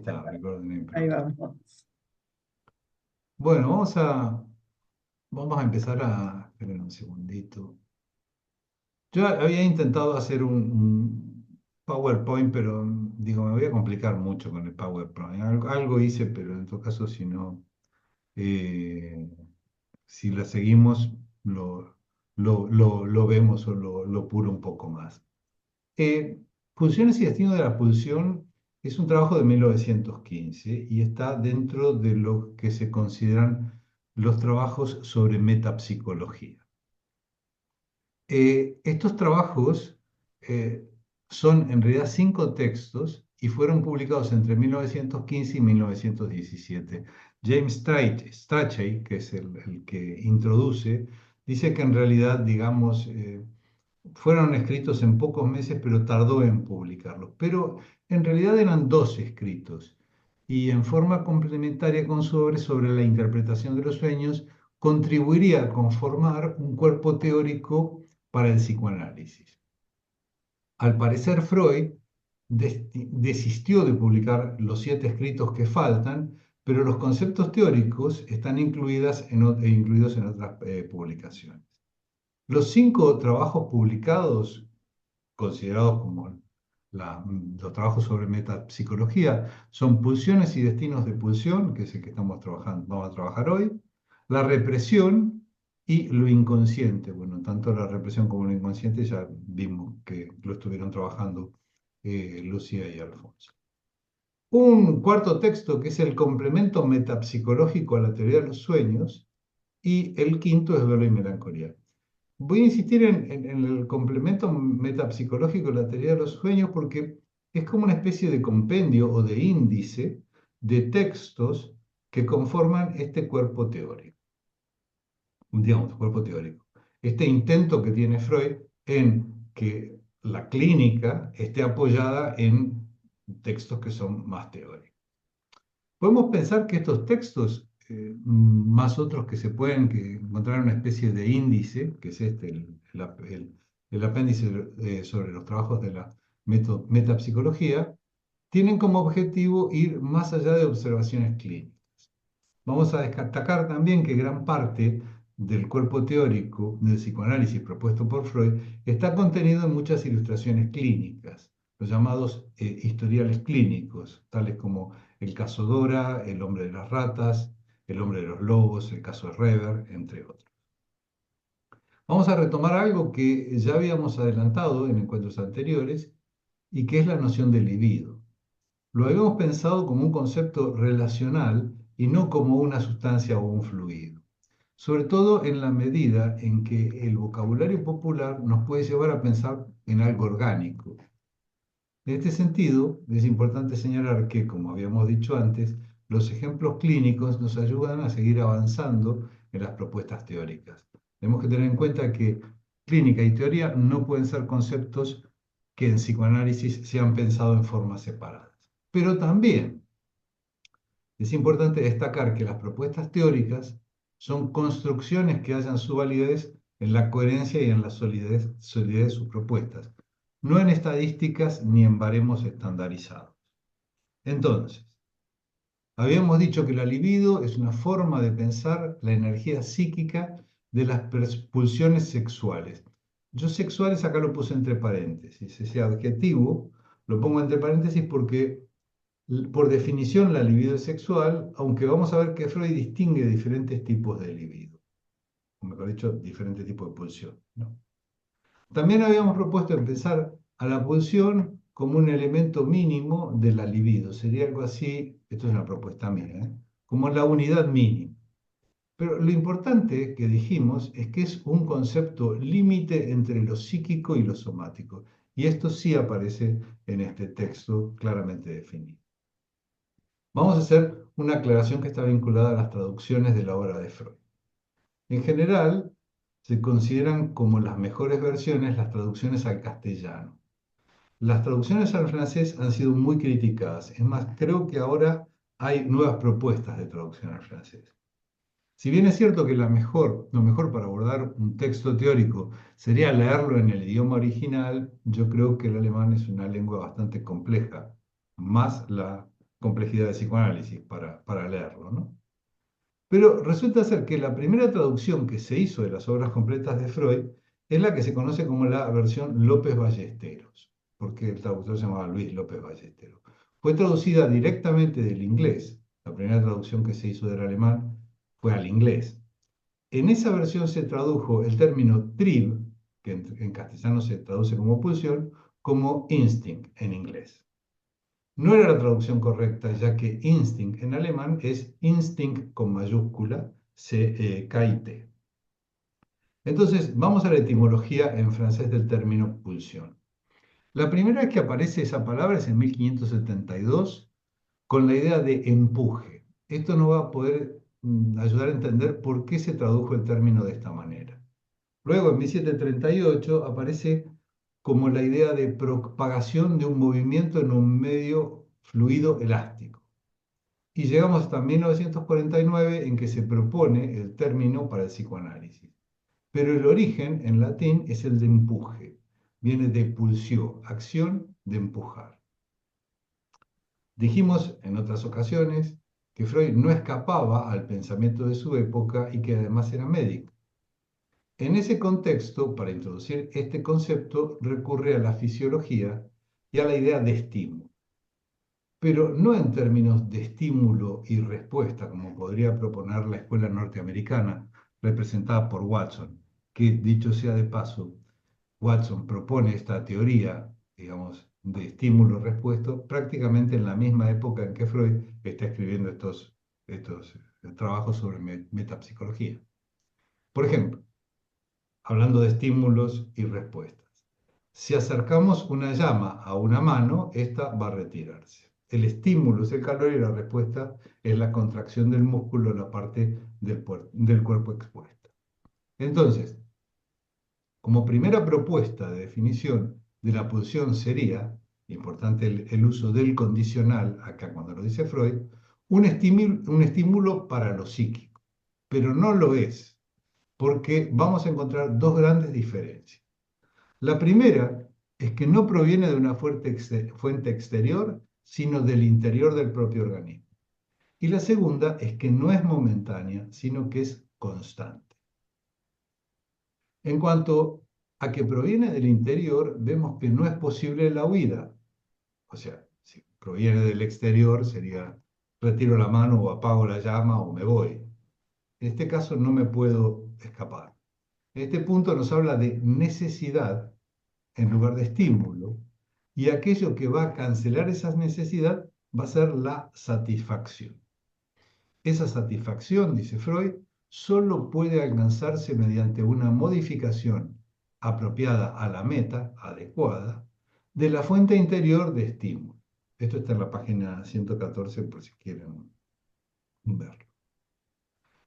está, Recording in Ahí Progress. vamos. Bueno, vamos a empezar a... Esperen un segundito. Yo había intentado hacer un PowerPoint, pero digo, me voy a complicar mucho con el PowerPoint. Algo hice, pero en todo caso, si no, eh, si la seguimos, lo vemos o lo puro un poco más. Eh, Pulsiones y destino de la pulsión es un trabajo de 1915 y está dentro de lo que se consideran los trabajos sobre metapsicología. Estos trabajos eh, son en realidad 5 textos y fueron publicados entre 1915 y 1917. James Strachey, que es el que introduce, dice que en realidad, digamos, fueron escritos en pocos meses, pero tardó en publicarlos. Pero en realidad eran 2 escritos y en forma complementaria con su obra sobre la interpretación de los sueños, contribuiría a conformar un cuerpo teórico para el psicoanálisis. Al parecer, Freud desistió de publicar los 7 escritos que faltan, pero los conceptos teóricos están incluidos en otras publicaciones. Los 5 trabajos publicados, considerados como los trabajos sobre metapsicología, son Pulsiones y destinos de pulsión, que es el que vamos a trabajar hoy, la represión y lo inconsciente. Bueno, tanto la represión como lo inconsciente ya vimos que lo estuvieron trabajando Lucía y Alfonso. Un cuarto texto que es el complemento metapsicológico a la teoría de los sueños, y el quinto es Duelo y Melancolía. Voy a insistir en el complemento metapsicológico de la teoría de los sueños porque es como una especie de compendio o de índice de textos que conforman este cuerpo teórico, digamos, cuerpo teórico. Este intento que tiene Freud en que la clínica esté apoyada en textos que son más teóricos. Podemos pensar que estos textos, más otros que se pueden encontrar en una especie de índice, que es este, el apéndice sobre los trabajos de la metapsicología, tienen como objetivo ir más allá de observaciones clínicas. Vamos a destacar también que gran parte del cuerpo teórico del psicoanálisis propuesto por Freud está contenido en muchas ilustraciones clínicas, los llamados historiales clínicos, tales como el caso Dora, el hombre de las ratas, el hombre de los lobos, el caso de Reber, entre otros. Vamos a retomar algo que ya habíamos adelantado en encuentros anteriores y que es la noción del libido. Lo habíamos pensado como un concepto relacional y no como una sustancia o un fluido, sobre todo en la medida en que el vocabulario popular nos puede llevar a pensar en algo orgánico. En este sentido, es importante señalar que, como habíamos dicho antes, los ejemplos clínicos nos ayudan a seguir avanzando en las propuestas teóricas. Tenemos que tener en cuenta que clínica y teoría no pueden ser conceptos que en psicoanálisis se han pensado en formas separadas. Pero también es importante destacar que las propuestas teóricas son construcciones que hallan su validez en la coherencia y en la solidez de sus propuestas, no en estadísticas ni en baremos estandarizados. Entonces, habíamos dicho que la libido es una forma de pensar la energía psíquica de las pulsiones sexuales. Yo sexuales acá lo puse entre paréntesis, ese adjetivo lo pongo entre paréntesis porque por definición, la libido es sexual, aunque vamos a ver que Freud distingue diferentes tipos de libido, o mejor dicho, diferentes tipos de pulsión, ¿no? También habíamos propuesto empezar a la pulsión como un elemento mínimo de la libido. Sería algo así, esto es una propuesta mía, como la unidad mínima. Pero lo importante que dijimos es que es un concepto límite entre lo psíquico y lo somático. Y esto sí aparece en este texto claramente definido. Vamos a hacer una aclaración que está vinculada a las traducciones de la obra de Freud. En general, se consideran como las mejores versiones las traducciones al castellano. Las traducciones al francés han sido muy criticadas. Es más, creo que ahora hay nuevas propuestas de traducción al francés. Si bien es cierto que lo mejor para abordar un texto teórico sería leerlo en el idioma original, yo creo que el alemán es una lengua bastante compleja, más complejidad de psicoanálisis para leerlo, ¿no? Pero resulta ser que la primera traducción que se hizo de las obras completas de Freud es la que se conoce como la versión López Ballesteros, porque el traductor se llamaba Luis López Ballesteros. Fue traducida directamente del inglés. La primera traducción que se hizo del alemán fue al inglés. En esa versión se tradujo el término Trieb, que en castellano se traduce como pulsión, como instinct en inglés. No era la traducción correcta, ya que instinct en alemán es instinct con mayúscula, K-I-T. Entonces, vamos a la etimología en francés del término pulsión. La primera vez que aparece esa palabra es en 1572, con la idea de empuje. Esto nos va a poder ayudar a entender por qué se tradujo el término de esta manera. Luego, en 1738, aparece como la idea de propagación de un movimiento en un medio fluido elástico. Y llegamos hasta 1949 en que se propone el término para el psicoanálisis. Pero el origen en latín es el de empuje. Viene de pulsio, acción de empujar. Dijimos en otras ocasiones que Freud no escapaba al pensamiento de su época y que además era médico. En ese contexto, para introducir este concepto, recurre a la fisiología y a la idea de estímulo, pero no en términos de estímulo y respuesta, como podría proponer la escuela norteamericana, representada por Watson, que, dicho sea de paso, Watson propone esta teoría, digamos, de estímulo-respuesta prácticamente en la misma época en que Freud está escribiendo estos trabajos sobre metapsicología. Por ejemplo, hablando de estímulos y respuestas. Si acercamos una llama a una mano, esta va a retirarse. El estímulo es el calor y la respuesta es la contracción del músculo en la parte del cuerpo expuesta. Entonces, como primera propuesta de definición de la pulsión sería, importante el uso del condicional, acá cuando lo dice Freud, un estímulo para lo psíquico, pero no lo es, porque vamos a encontrar dos grandes diferencias. La primera es que no proviene de una fuente exterior, sino del interior del propio organismo. Y la segunda es que no es momentánea, sino que es constante. En cuanto a que proviene del interior, vemos que no es posible la huida. O sea, si proviene del exterior sería retiro la mano o apago la llama o me voy. En este caso no me puedo escapar. Este punto nos habla de necesidad en lugar de estímulo, y aquello que va a cancelar esa necesidad va a ser la satisfacción. Esa satisfacción, dice Freud, solo puede alcanzarse mediante una modificación apropiada a la meta, adecuada, de la fuente interior de estímulo. Esto está en la página 114 por si quieren verlo.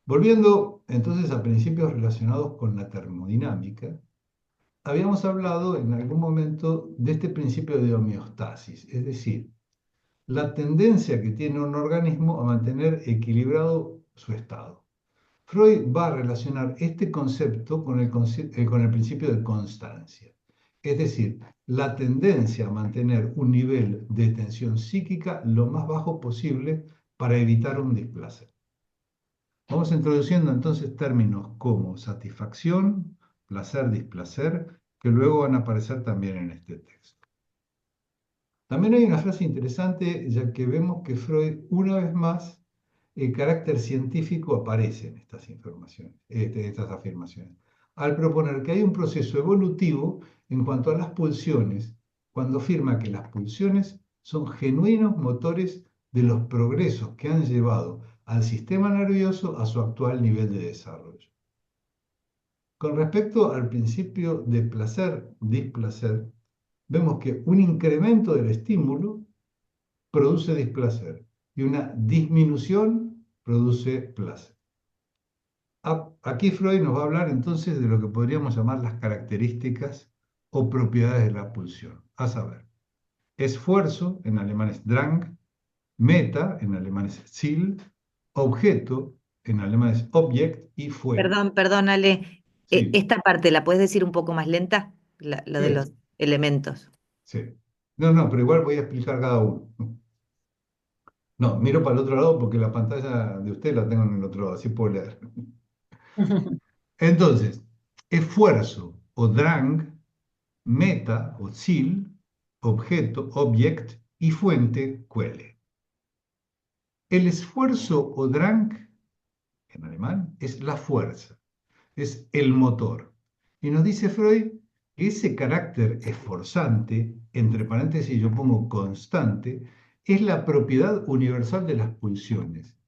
Volviendo entonces a principios relacionados con la termodinámica, habíamos hablado en algún momento de este principio de homeostasis, es decir, la tendencia que tiene un organismo a mantener equilibrado su estado. Freud va a relacionar este concepto con el principio de constancia, es decir, la tendencia a mantener un nivel de tensión psíquica lo más bajo posible para evitar un displacer. Vamos introduciendo entonces términos como satisfacción, placer, displacer, que luego van a aparecer también en este texto. También hay una frase interesante, ya que vemos que Freud, una vez más, el carácter científico aparece en estas informaciones, en estas afirmaciones, al proponer que hay un proceso evolutivo en cuanto a las pulsiones, cuando afirma que las pulsiones son genuinos motores de los progresos que han llevado al sistema nervioso a su actual nivel de desarrollo. Con respecto al principio de placer-displacer, vemos que un incremento del estímulo produce displacer y una disminución produce placer. Aquí Freud nos va a hablar entonces de lo que podríamos llamar las características o propiedades de la pulsión. A saber, esfuerzo, en alemán es Drang, meta, en alemán es Ziel, objeto, en alemán es Objekt y fuego. Perdón, Ale. Sí, Esta parte, ¿la puedes decir un poco más lenta? Lo de sí, los elementos. sí. No, pero igual voy a explicar cada uno. No, miro para el otro lado porque la pantalla de usted la tengo en el otro lado, así puedo leer. Entonces, esfuerzo o drang, meta o Ziel, objeto, object y fuente, Quelle. El esfuerzo o drang, en alemán, es la fuerza, es el motor. Y nos dice Freud que ese carácter esforzante, entre paréntesis yo pongo constante, es la propiedad universal de las pulsiones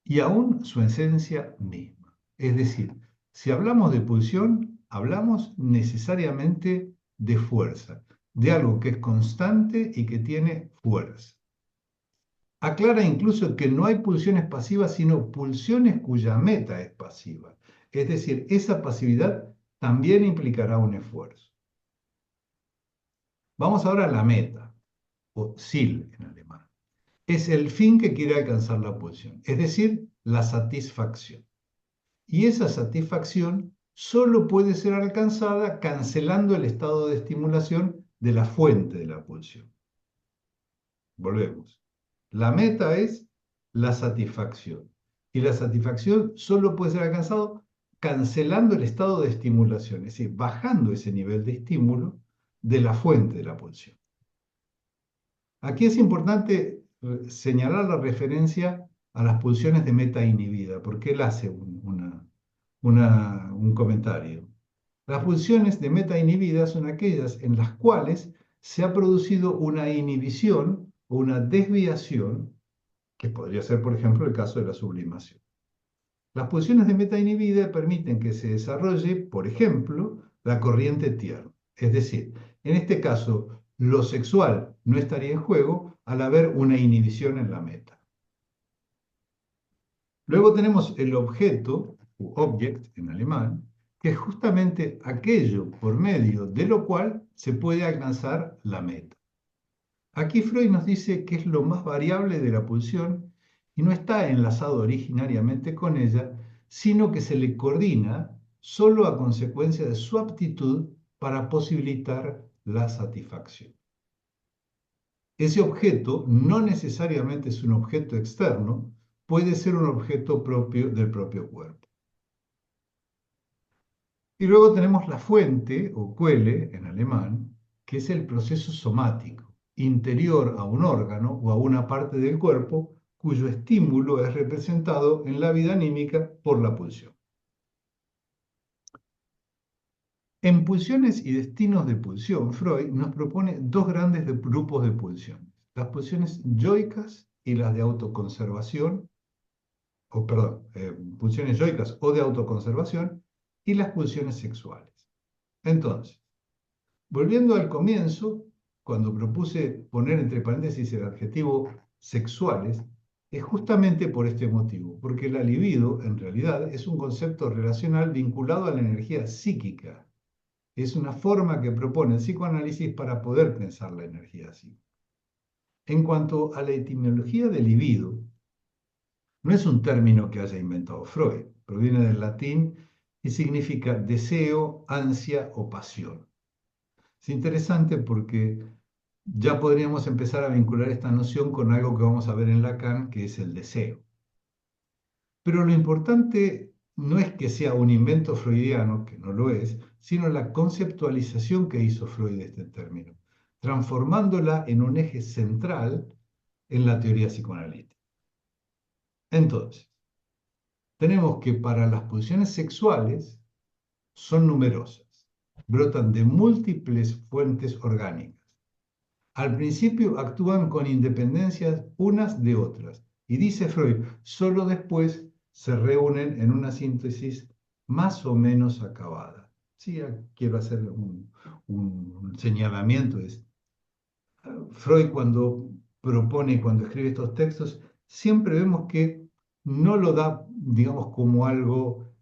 y aún su esencia misma. Es decir, si hablamos de pulsión, hablamos necesariamente de fuerza, de algo que es constante y que tiene fuerza. Aclara incluso que no hay pulsiones pasivas, sino pulsiones cuya meta es pasiva. Es decir, esa pasividad también implicará un esfuerzo. Vamos ahora a la meta, o Ziel en alemán. Es el fin que quiere alcanzar la pulsión, es decir, la satisfacción. Y esa satisfacción solo puede ser alcanzada cancelando el estado de estimulación de la fuente de la pulsión. Volvemos. La meta es la satisfacción. Y la satisfacción solo puede ser alcanzado cancelando el estado de estimulación, es decir, bajando ese nivel de estímulo de la fuente de la pulsión. Aquí es importante señalar la referencia a las pulsiones de meta inhibida, porque él hace un comentario. Las pulsiones de meta inhibida son aquellas en las cuales se ha producido una inhibición o una desviación, que podría ser, por ejemplo, el caso de la sublimación. Las pulsiones de meta inhibida permiten que se desarrolle, por ejemplo, la corriente tierna. Es decir, en este caso, lo sexual no estaría en juego al haber una inhibición en la meta. Luego tenemos el objeto, u object en alemán, que es justamente aquello por medio de lo cual se puede alcanzar la meta. Aquí Freud nos dice que es lo más variable de la pulsión y no está enlazado originariamente con ella, sino que se le coordina solo a consecuencia de su aptitud para posibilitar la satisfacción. Ese objeto no necesariamente es un objeto externo, puede ser un objeto propio del propio cuerpo. Y luego tenemos la fuente, o Quelle en alemán, que es el proceso somático, interior a un órgano o a una parte del cuerpo, cuyo estímulo es representado en la vida anímica por la pulsión. En Pulsiones y destinos de pulsión, Freud nos propone dos grandes grupos de pulsiones, las pulsiones yoicas y las de autoconservación, pulsiones yoicas o de autoconservación, y las pulsiones sexuales. Entonces, volviendo al comienzo, cuando propuse poner entre paréntesis el adjetivo sexuales, es justamente por este motivo, porque la libido, en realidad, es un concepto relacional vinculado a la energía psíquica. Es una forma que propone el psicoanálisis para poder pensar la energía psíquica. En cuanto a la etimología de libido, no es un término que haya inventado Freud, proviene del latín y significa deseo, ansia o pasión. Es interesante porque ya podríamos empezar a vincular esta noción con algo que vamos a ver en Lacan, que es el deseo. Pero lo importante no es que sea un invento freudiano, que no lo es, sino la conceptualización que hizo Freud de este término, transformándola en un eje central en la teoría psicoanalítica. Entonces, tenemos que para las pulsiones sexuales son numerosas, brotan de múltiples fuentes orgánicas. Al principio actúan con independencia unas de otras, y dice Freud, solo después se reúnen en una síntesis más o menos acabada. Sí, quiero hacer un señalamiento. Freud cuando propone, cuando escribe estos textos, siempre vemos que no lo da, digamos, como algo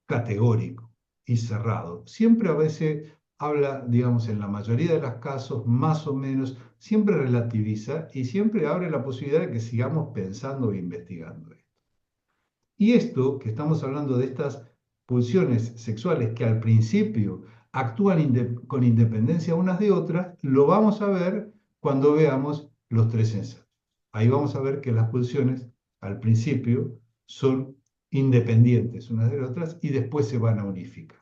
categórico y cerrado. Siempre a veces habla, digamos, en la mayoría de los casos, más o menos, siempre relativiza y siempre abre la posibilidad de que sigamos pensando e investigando esto. Y esto, que estamos hablando de estas pulsiones sexuales que al principio actúan con independencia unas de otras, lo vamos a ver cuando veamos los tres ensayos. ahí vamos a ver que las pulsiones al principio son independientes unas de las otras y después se van a unificar.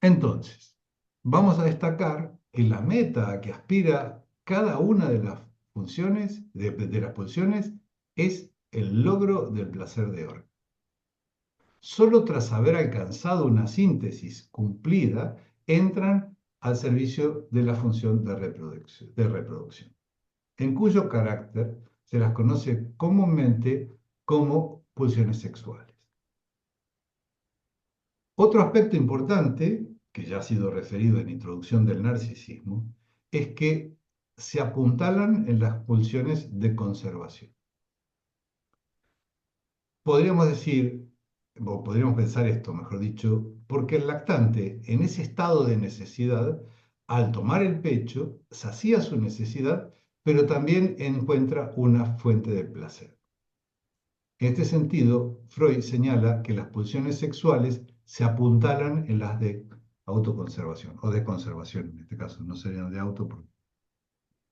Entonces, vamos a destacar que la meta a que aspira cada una de las funciones, de las pulsiones, es el logro del placer de orden. Solo tras haber alcanzado una síntesis cumplida, entran al servicio de la función de reproducción, en cuyo carácter se las conoce comúnmente como pulsiones sexuales. Otro aspecto importante, que ya ha sido referido en Introducción del Narcisismo, es que se apuntalan en las pulsiones de conservación. Podríamos decir, o podríamos pensar esto, mejor dicho, porque el lactante, en ese estado de necesidad, al tomar el pecho, sacia su necesidad, pero también encuentra una fuente de placer. En este sentido, Freud señala que las pulsiones sexuales se apuntalan en las de autoconservación o de conservación, en este caso no serían de auto porque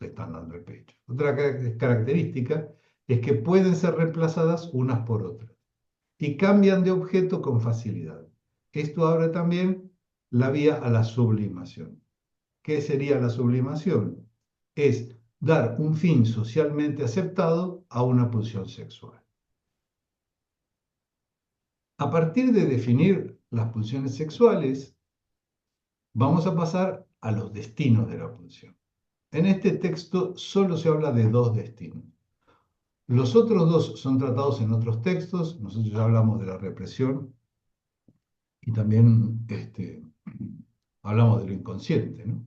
le están dando el pecho. Otra característica es que pueden ser reemplazadas unas por otras y cambian de objeto con facilidad. Esto abre también la vía a la sublimación. ¿Qué sería la sublimación? Es dar un fin socialmente aceptado a una pulsión sexual. A partir de definir las pulsiones sexuales, vamos a pasar a los destinos de la pulsión. En este texto solo se habla de dos destinos. Los otros dos son tratados en otros textos. Nosotros ya hablamos de la represión y también hablamos de lo inconsciente, ¿no?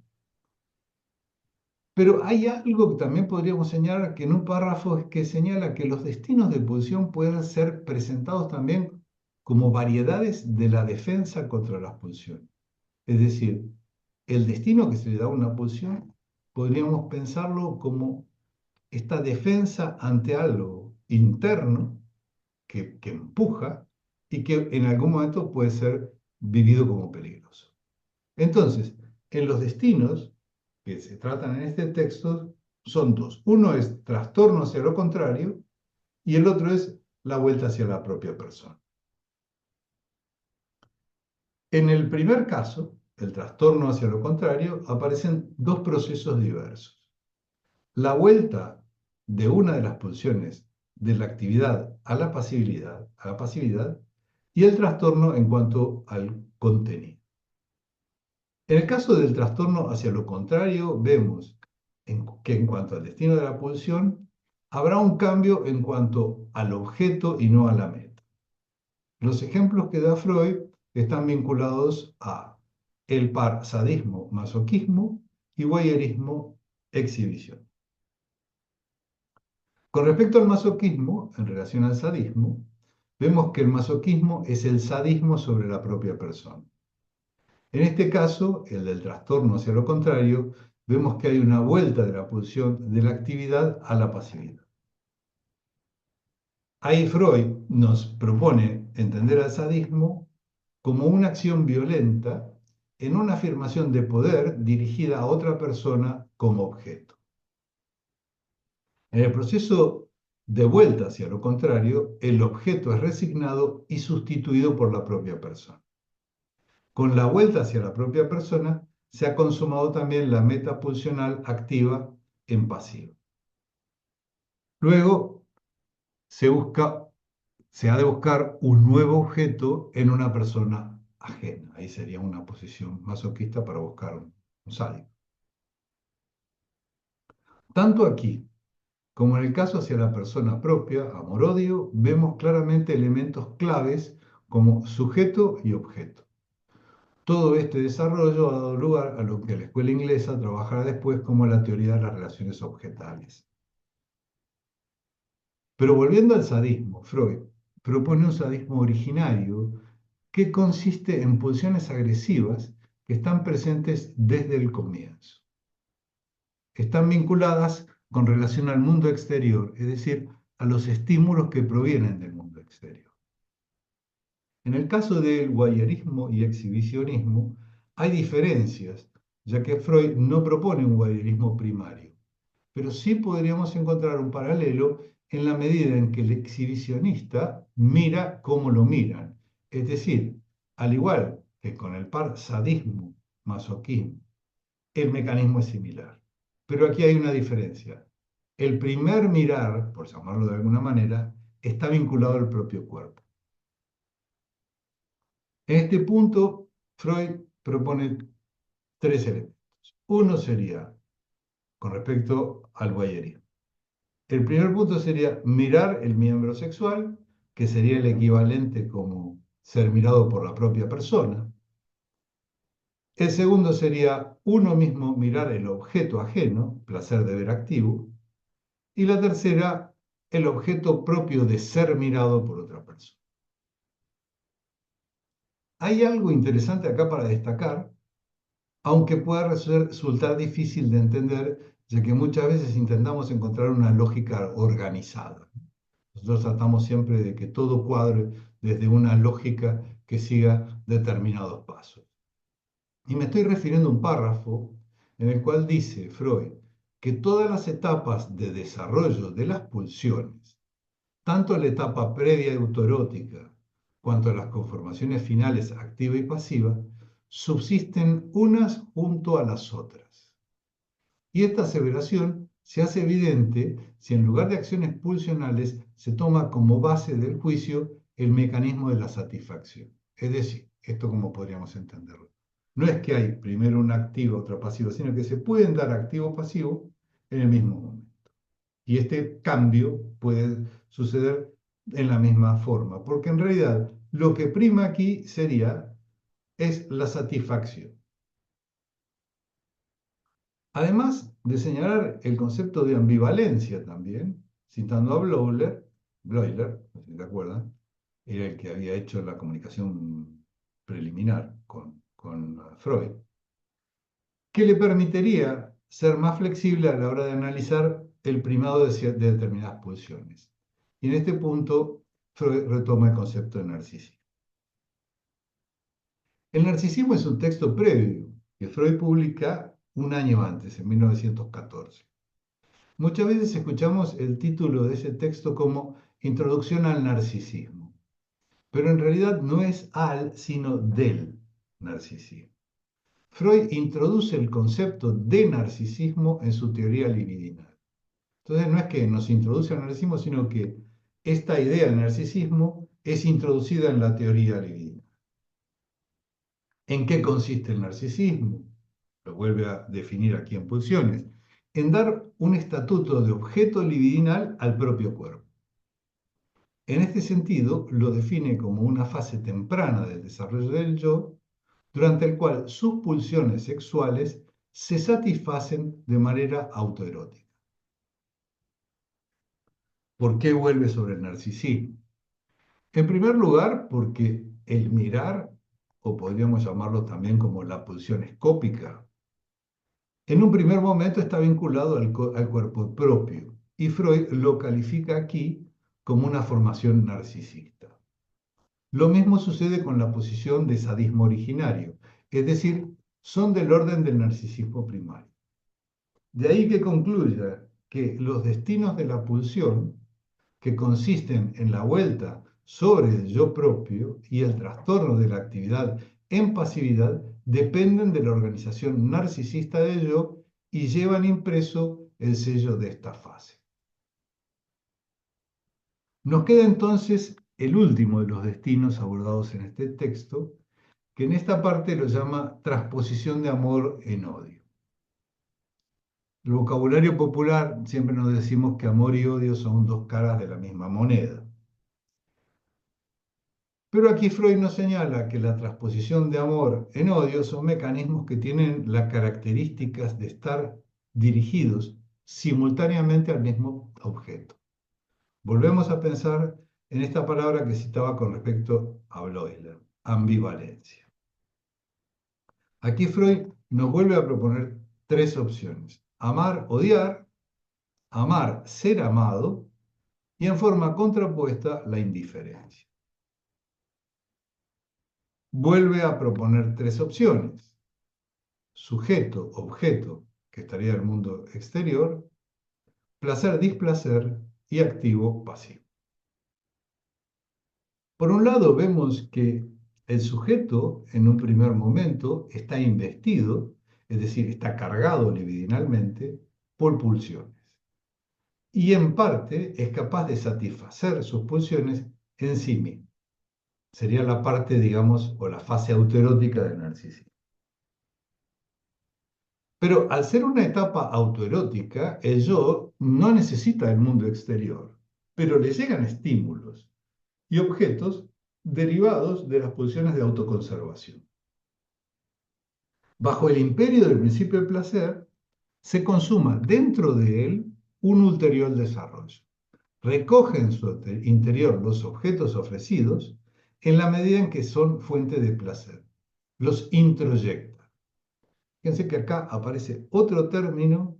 Pero hay algo que también podríamos señalar que en un párrafo es que señala que los destinos de pulsión pueden ser presentados también como variedades de la defensa contra las pulsiones. Es decir, el destino que se le da a una pulsión podríamos pensarlo como esta defensa ante algo interno que empuja y que en algún momento puede ser vivido como peligroso. Entonces, en los destinos que se tratan en este texto son dos. Uno es trastorno hacia lo contrario y el otro es la vuelta hacia la propia persona. En el primer caso, el trastorno hacia lo contrario, aparecen dos procesos diversos. La vuelta de una de las pulsiones de la actividad a la pasividad y el trastorno en cuanto al contenido. En el caso del trastorno hacia lo contrario, vemos que en cuanto al destino de la pulsión, habrá un cambio en cuanto al objeto y no a la meta. Los ejemplos que da Freud están vinculados a el par sadismo-masoquismo y voyeurismo-exhibición. Con respecto al masoquismo, en relación al sadismo, vemos que el masoquismo es el sadismo sobre la propia persona. En este caso, el del trastorno hacia lo contrario, vemos que hay una vuelta de la pulsión de la actividad a la pasividad. Ahí Freud nos propone entender al sadismo como una acción violenta en una afirmación de poder dirigida a otra persona como objeto. En el proceso de vuelta hacia lo contrario, el objeto es resignado y sustituido por la propia persona. Con la vuelta hacia la propia persona, se ha consumado también la meta pulsional activa en pasivo. Luego, se ha de buscar un nuevo objeto en una persona ajena. Ahí sería una posición masoquista para buscar un sádico. Tanto aquí como en el caso hacia la persona propia, amor-odio, vemos claramente elementos claves como sujeto y objeto. Todo este desarrollo ha dado lugar a lo que la escuela inglesa trabajará después como la teoría de las relaciones objetales. Pero volviendo al sadismo, Freud propone un sadismo originario que consiste en pulsiones agresivas que están presentes desde el comienzo. Están vinculadas con relación al mundo exterior, es decir, a los estímulos que provienen del mundo exterior. En el caso del voyeurismo y exhibicionismo, hay diferencias, ya que Freud no propone un voyeurismo primario. pero sí podríamos encontrar un paralelo en la medida en que el exhibicionista mira cómo lo miran. Es decir, al igual que con el par sadismo, masoquismo, el mecanismo es similar. Pero aquí hay una diferencia. El primer mirar, por llamarlo de alguna manera, está vinculado al propio cuerpo. En este punto, Freud propone tres elementos. Uno sería con respecto al voyerismo. El primer punto sería mirar el miembro sexual, que sería el equivalente como ser mirado por la propia persona. El segundo sería uno mismo mirar el objeto ajeno, placer de ver activo. Y la tercera, el objeto propio de ser mirado por otra persona. Hay algo interesante acá para destacar, aunque pueda resultar difícil de entender, ya que muchas veces intentamos encontrar una lógica organizada. Nosotros tratamos siempre de que todo cuadre desde una lógica que siga determinados pasos. Y me estoy refiriendo a un párrafo en el cual dice Freud que todas las etapas de desarrollo de las pulsiones, tanto la etapa previa autoerótica cuanto las conformaciones finales activa y pasiva, subsisten unas junto a las otras. Y esta aseveración se hace evidente si en lugar de acciones pulsionales se toma como base del juicio el mecanismo de la satisfacción. Es decir, esto como podríamos entenderlo. No es que hay primero un activo, otro pasivo, sino que se pueden dar activo-pasivo en el mismo momento. Y este cambio puede suceder en la misma forma, porque en realidad lo que prima aquí es la satisfacción. Además de señalar el concepto de ambivalencia también, citando a Bleuler, no sé si te acuerdan, era el que había hecho la comunicación preliminar con Freud, que le permitiría ser más flexible a la hora de analizar el primado de determinadas pulsiones. Y en este punto, Freud retoma el concepto de narcisismo. El narcisismo es un texto previo que Freud publica un año antes, en 1914. Muchas veces escuchamos el título de ese texto como Introducción al narcisismo, pero en realidad no es al, sino del narcisismo. Freud introduce el concepto de narcisismo en su teoría libidinal. Entonces no es que nos introduce al narcisismo, sino que esta idea del narcisismo es introducida en la teoría libidinal. ¿En qué consiste el narcisismo? Lo vuelve a definir aquí en Pulsiones. En dar un estatuto de objeto libidinal al propio cuerpo. En este sentido, lo define como una fase temprana del desarrollo del yo, durante el cual sus pulsiones sexuales se satisfacen de manera autoerótica. ¿Por qué vuelve sobre el narcisismo? En primer lugar, porque el mirar, o podríamos llamarlo también como la pulsión escópica, en un primer momento está vinculado al cuerpo propio, y Freud lo califica aquí como una formación narcisista. Lo mismo sucede con la posición de sadismo originario, es decir, son del orden del narcisismo primario. De ahí que concluya que los destinos de la pulsión, que consisten en la vuelta sobre el yo propio y el trastorno de la actividad en pasividad, dependen de la organización narcisista del yo y llevan impreso el sello de esta fase. Nos queda entonces el último de los destinos abordados en este texto, que en esta parte lo llama transposición de amor en odio. El vocabulario popular siempre nos decimos que amor y odio son dos caras de la misma moneda. Pero aquí Freud nos señala que la transposición de amor en odio son mecanismos que tienen las características de estar dirigidos simultáneamente al mismo objeto. Volvemos a pensar en esta palabra que citaba con respecto a Bleuler, ambivalencia. Aquí Freud nos vuelve a proponer tres opciones: amar, odiar, amar, ser amado, y en forma contrapuesta, la indiferencia. Vuelve a proponer tres opciones: sujeto, objeto, que estaría en el mundo exterior, placer-displacer y activo-pasivo. Por un lado, vemos que el sujeto en un primer momento está investido, es decir, está cargado libidinalmente por pulsiones. Y en parte es capaz de satisfacer sus pulsiones en sí mismo. Sería la parte, digamos, o la fase autoerótica del narcisismo. Pero al ser una etapa autoerótica, el yo no necesita el mundo exterior, pero le llegan estímulos y objetos derivados de las pulsiones de autoconservación. Bajo el imperio del principio del placer, se consuma dentro de él un ulterior desarrollo. Recoge en su interior los objetos ofrecidos en la medida en que son fuente de placer. Los introyecta. Fíjense que acá aparece otro término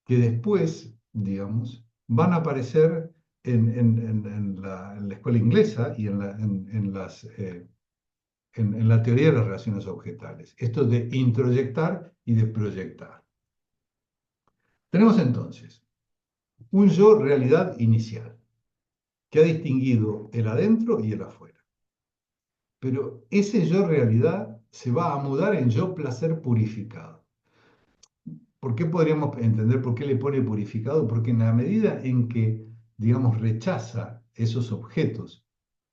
que después, digamos, van a aparecer en la escuela inglesa y en la teoría de las relaciones objetales. Esto de introyectar y de proyectar. Tenemos entonces un yo realidad inicial que ha distinguido el adentro y el afuera. Pero ese yo realidad se va a mudar en yo placer purificado. ¿Por qué podríamos entender por qué le pone purificado? Porque en la medida en que, digamos, rechaza esos objetos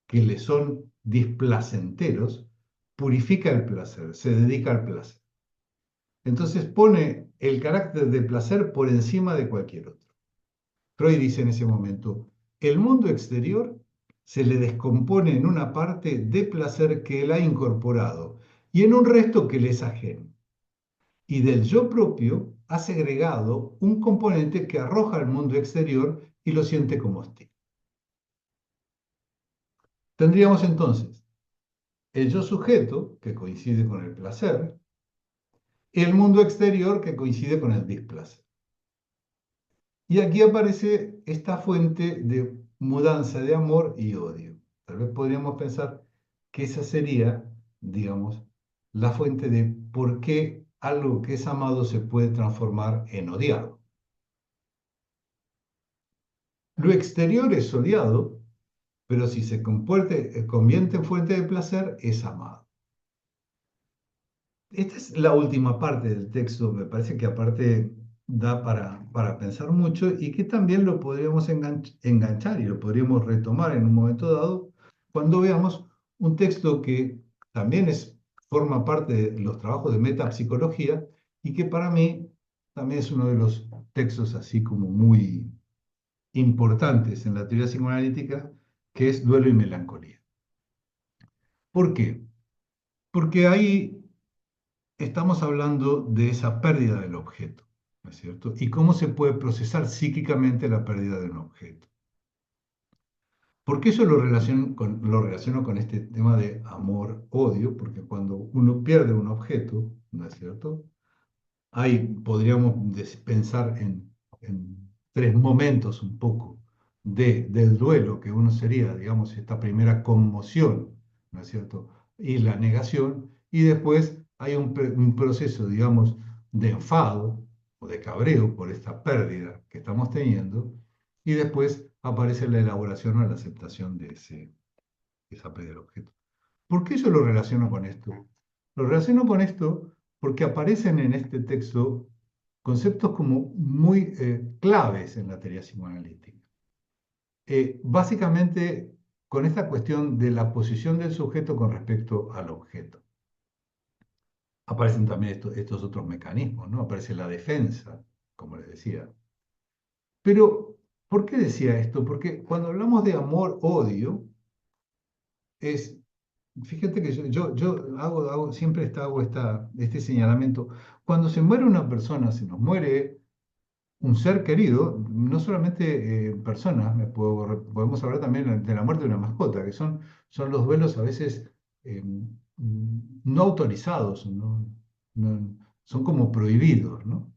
que le son displacenteros, purifica el placer, se dedica al placer. Entonces pone el carácter de placer por encima de cualquier otro. Freud dice en ese momento, el mundo exterior se le descompone en una parte de placer que él ha incorporado y en un resto que le es ajeno. Y del yo propio ha segregado un componente que arroja al mundo exterior y lo siente como hostil. Tendríamos entonces el yo sujeto, que coincide con el placer, y el mundo exterior, que coincide con el displacer. Y aquí aparece esta fuente de mudanza de amor y odio. Tal vez podríamos pensar que esa sería, digamos, la fuente de por qué algo que es amado se puede transformar en odiado. Lo exterior es odiado, pero si se convierte en fuente de placer, es amado. Esta es la última parte del texto, me parece que aparte da para pensar mucho y que también lo podríamos enganchar y lo podríamos retomar en un momento dado cuando veamos un texto que también forma parte de los trabajos de metapsicología y que para mí también es uno de los textos así como muy importantes en la teoría psicoanalítica, que es Duelo y Melancolía. ¿Por qué? Porque ahí estamos hablando de esa pérdida del objeto, ¿no es cierto? Y cómo se puede procesar psíquicamente la pérdida de un objeto. ¿Por qué eso lo relaciono con este tema de amor-odio? Porque cuando uno pierde un objeto, ¿no es cierto? Ahí podríamos pensar en tres momentos un poco del duelo, que uno sería, digamos, esta primera conmoción, ¿no es cierto? Y la negación, y después hay un proceso, digamos, de enfado o de cabreo por esta pérdida que estamos teniendo, y después aparece la elaboración o la aceptación de esa pérdida del objeto. ¿Por qué yo lo relaciono con esto? Lo relaciono con esto porque aparecen en este texto conceptos como muy claves en la teoría psicoanalítica. Básicamente con esta cuestión de la posición del sujeto con respecto al objeto. Aparecen también estos otros mecanismos, ¿no? Aparece la defensa, como les decía. Pero, ¿por qué decía esto? Porque cuando hablamos de amor-odio, fíjate que yo siempre hago este señalamiento. Cuando se muere una persona, se nos muere un ser querido, no solamente personas, podemos hablar también de la muerte de una mascota, que son los duelos a veces no autorizados, son como prohibidos, ¿no?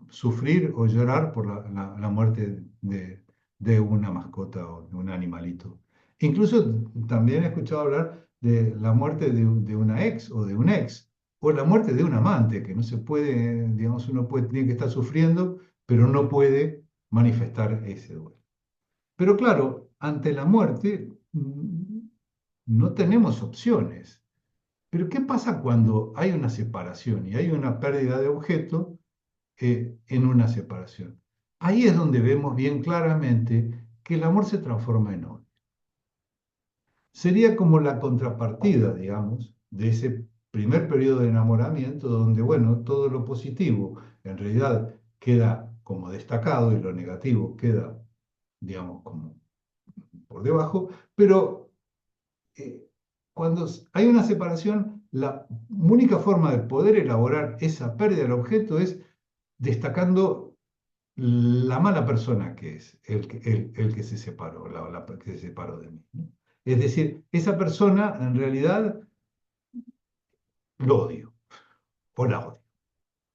Sufrir o llorar por la muerte de una mascota o de un animalito. Incluso también he escuchado hablar de la muerte de una ex o de un ex, o la muerte de un amante, que no se puede, digamos, tiene que estar sufriendo pero no puede manifestar ese duelo. Pero claro, ante la muerte no tenemos opciones. Pero ¿qué pasa cuando hay una separación y hay una pérdida de objeto en una separación? Ahí es donde vemos bien claramente que el amor se transforma en odio. Sería como la contrapartida, digamos, de ese primer periodo de enamoramiento donde, bueno, todo lo positivo en realidad queda como destacado y lo negativo queda, digamos, como por debajo, pero eh, cuando hay una separación, la única forma de poder elaborar esa pérdida del objeto es destacando la mala persona que es el que se separó, la que se separó de mí, ¿no? Es decir, esa persona en realidad lo odio o la odio,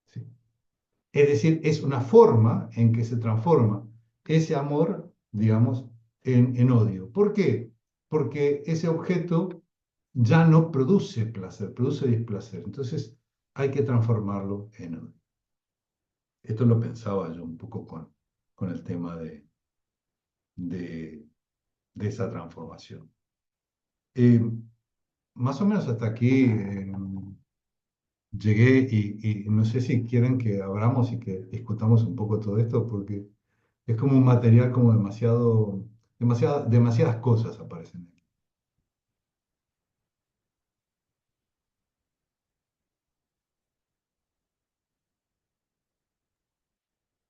¿sí? Es decir, es una forma en que se transforma ese amor, digamos, en odio. ¿Por qué? Porque ese objeto ya no produce placer, produce displacer. Entonces hay que transformarlo en odio. Esto lo pensaba yo un poco con el tema de, de esa transformación. Eh, Más o menos hasta aquí llegué y no sé si quieren que abramos y que discutamos un poco todo esto, porque es como un material como demasiadas cosas aparecen aquí.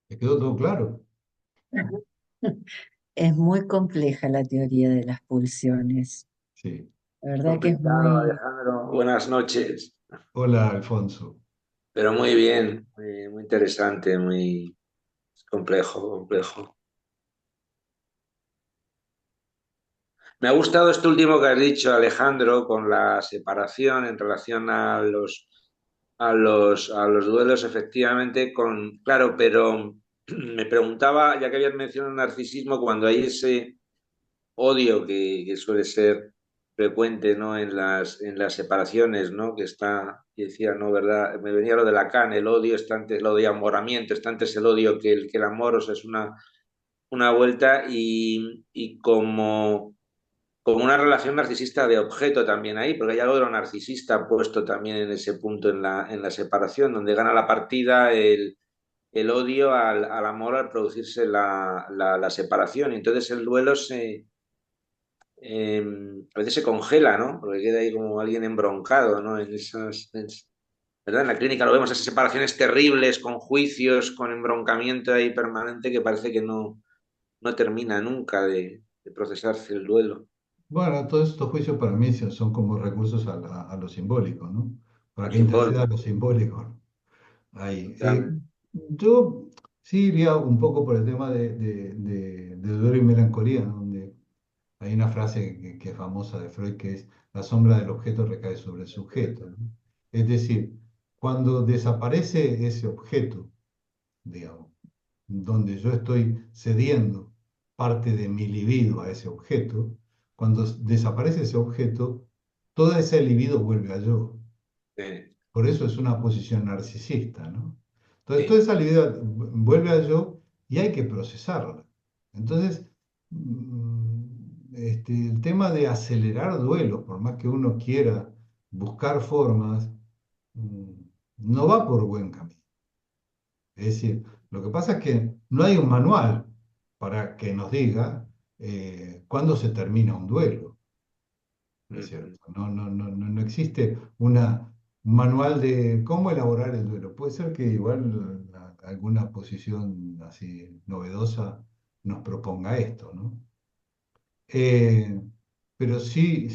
¿Te quedó todo claro? Es muy compleja la teoría de las pulsiones. Sí. La verdad que es Complicado, muy... Alejandro. Buenas noches. Hola, Alfonso. Pero muy bien, muy interesante, muy complejo, complejo. Me ha gustado esto último que has dicho, Alejandro, con la separación en relación a los duelos, efectivamente, claro, pero me preguntaba, ya que habías mencionado el narcisismo, cuando hay ese odio que suele ser frecuente, ¿no? en las separaciones, ¿no? Que decía, ¿no? ¿Verdad? Me venía lo de Lacan, el odio está antes, el odio amoramiento, está antes el odio que el amor, o sea, es una vuelta y como una relación narcisista de objeto también ahí, porque hay algo de lo narcisista puesto también en ese punto en la separación, donde gana la partida el odio al amor al producirse la separación. Y entonces el duelo a veces se congela, ¿no? Porque queda ahí como alguien embroncado, ¿no? ¿Verdad? En la clínica lo vemos, esas separaciones terribles, con juicios, con embroncamiento ahí permanente que parece que no termina nunca de procesarse el duelo. Bueno, todos estos juicios para mí son como recursos a lo simbólico, ¿no? Para Lo que interceda simbólico, lo simbólico ahí. totalmente. Yo sí iría un poco por el tema de duelo y melancolía, ¿no? Donde hay una frase que es famosa de Freud que es la sombra del objeto recae sobre el sujeto, ¿no? Es decir, cuando desaparece ese objeto, digamos, donde yo estoy cediendo parte de mi libido a ese objeto, cuando desaparece ese objeto, toda ese libido vuelve a yo. Sí, Por eso es una posición narcisista, ¿no? Entonces, toda sí. esa libido vuelve a yo y hay que procesarla. Entonces, el tema de acelerar duelos, por más que uno quiera buscar formas, mm, no va por buen camino. Es decir, lo que pasa es que no hay un manual para que nos diga cuándo se termina un duelo, ¿no es Ujú. cierto? No existe un manual de cómo elaborar el duelo. Puede ser que igual alguna posición así novedosa nos proponga esto, ¿no? Eh, pero sí,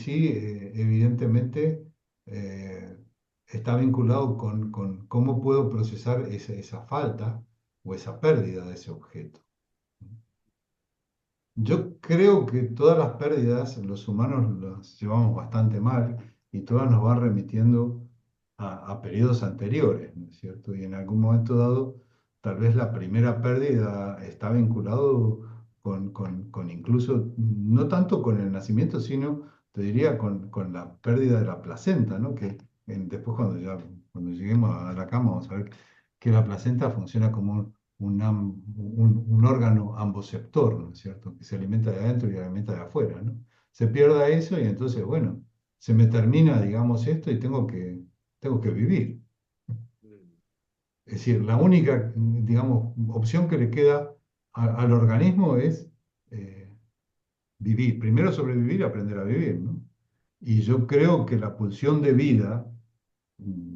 evidentemente eh, está vinculado con cómo puedo procesar esa falta o esa pérdida de ese objeto. Yo creo que todas las pérdidas los humanos las llevamos bastante mal y todas nos van remitiendo a periodos anteriores, ¿no es cierto? Y en algún momento dado, tal vez la primera pérdida está vinculado con incluso, no tanto con el nacimiento, sino, te diría, con la pérdida de la placenta, ¿no? Que después cuando lleguemos a la cama vamos a ver que la placenta funciona como un órgano ambosector, ¿no es cierto? Que se alimenta de adentro y alimenta de afuera, ¿no? Se pierda eso y entonces, bueno, se me termina, digamos, esto y tengo que vivir. Es decir, la única, digamos, opción que le queda al organismo es eh, vivir. Primero sobrevivir y aprender a vivir, ¿no? Y yo creo que la pulsión de vida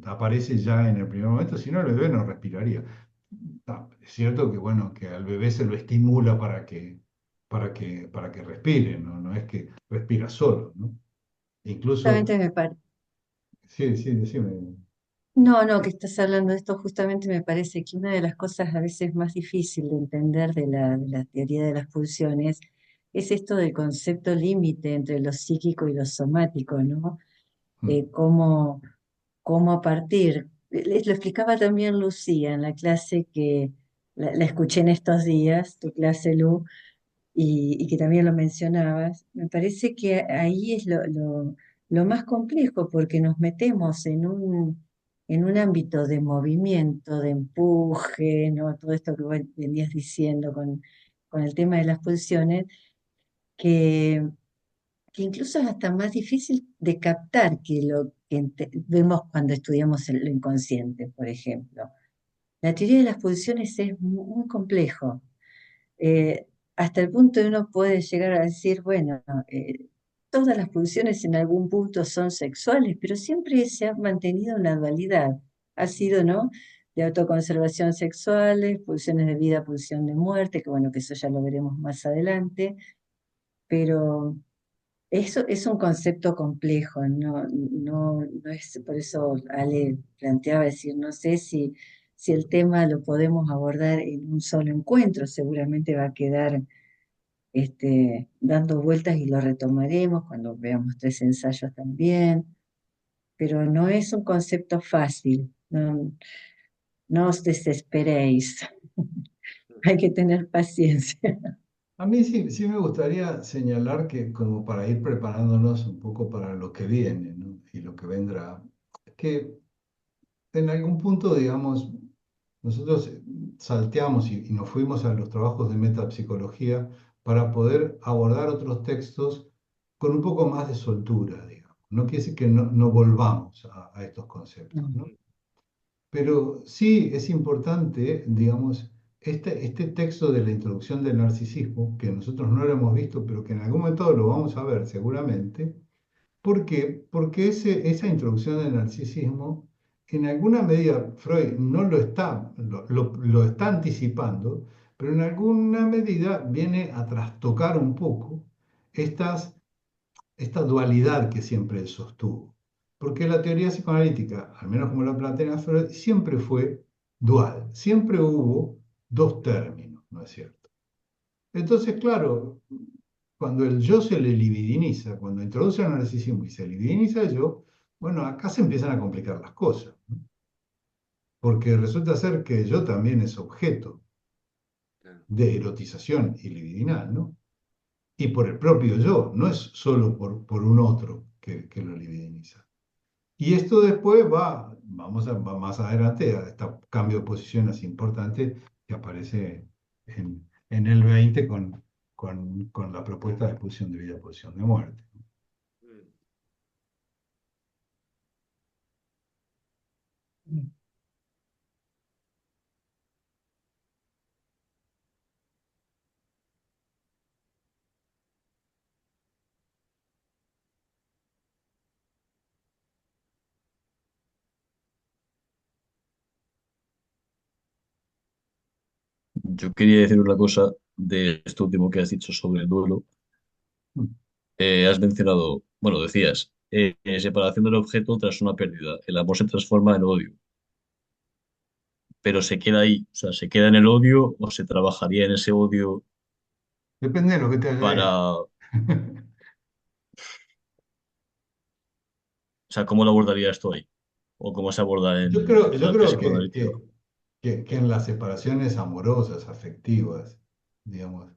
aparece ya en el primer momento, si no el bebé no respiraría. Es cierto que, bueno, que al bebé se lo estimula para que respire, ¿no? No es que respira solo, ¿no? Incluso, Justamente me parece. sí, sí, decime. No, no, que estás hablando de esto, justamente me parece que una de las cosas a veces más difícil de entender de la teoría de las pulsiones es esto del concepto límite entre lo psíquico y lo somático, ¿no? Mm. Cómo, cómo a partir, lo explicaba también Lucía en la clase que la escuché en estos días, tu clase, Lu, y que también lo mencionabas, me parece que ahí es lo más complejo porque nos metemos en un ámbito de movimiento, de empuje, ¿no? Todo esto que vos venías diciendo con el tema de las pulsiones, que, que incluso es hasta más difícil de captar que lo que vemos cuando estudiamos lo inconsciente, por ejemplo. La teoría de las pulsiones es muy complejo, hasta el punto de uno puede llegar a decir, bueno, todas las pulsiones en algún punto son sexuales, pero siempre se ha mantenido una dualidad. Ha sido, ¿no? De autoconservación sexuales, pulsiones de vida, pulsión de muerte, que bueno, que eso ya lo veremos más adelante, pero eso es un concepto complejo, no es, por eso Ale planteaba decir, no sé si el tema lo podemos abordar en un solo encuentro, seguramente va a quedar dando vueltas y lo retomaremos cuando veamos tres ensayos también, pero no es un concepto fácil, no os desesperéis, hay que tener paciencia. A mí sí, sí me gustaría señalar que como para ir preparándonos un poco para lo que viene, ¿no? Y lo que vendrá, que en algún punto, digamos, nosotros salteamos y nos fuimos a los trabajos de metapsicología para poder abordar otros textos con un poco más de soltura, digamos. No quiere decir que no volvamos a estos conceptos, ¿no? Pero sí es importante, digamos, este texto de la introducción del narcisismo, que nosotros no lo hemos visto, pero que en algún momento lo vamos a ver seguramente. ¿Por qué? Porque esa introducción del narcisismo, en alguna medida, Freud no lo está, lo está anticipando, pero en alguna medida viene a trastocar un poco estas esta dualidad que siempre él sostuvo. Porque la teoría psicoanalítica, al menos como la plantea Freud, siempre fue dual, siempre hubo dos términos, ¿no es cierto? Entonces, claro, cuando el yo se le libidiniza, cuando introduce el narcisismo y se libidiniza el yo, bueno, acá se empiezan a complicar las cosas, ¿no? Porque resulta ser que el yo también es objeto de erotización y libidinal, ¿no? Y por el propio yo, no es solo por un otro que lo libidiniza. Y esto después va más adelante a este cambio de posiciones importante que aparece en el 20 con la propuesta de pulsión de vida, pulsión de muerte. Yo quería decir una cosa de esto último que has dicho sobre el duelo. Has mencionado, bueno, decías, separación del objeto tras una pérdida. El amor se transforma en odio, pero se queda ahí, o sea, se queda en el odio o se trabajaría en ese odio Depende de lo que te haya para, hecho. o sea, ¿cómo lo abordaría esto ahí? ¿O cómo se aborda en Yo terapia creo psicoanalítica? que en las separaciones amorosas, afectivas, digamos,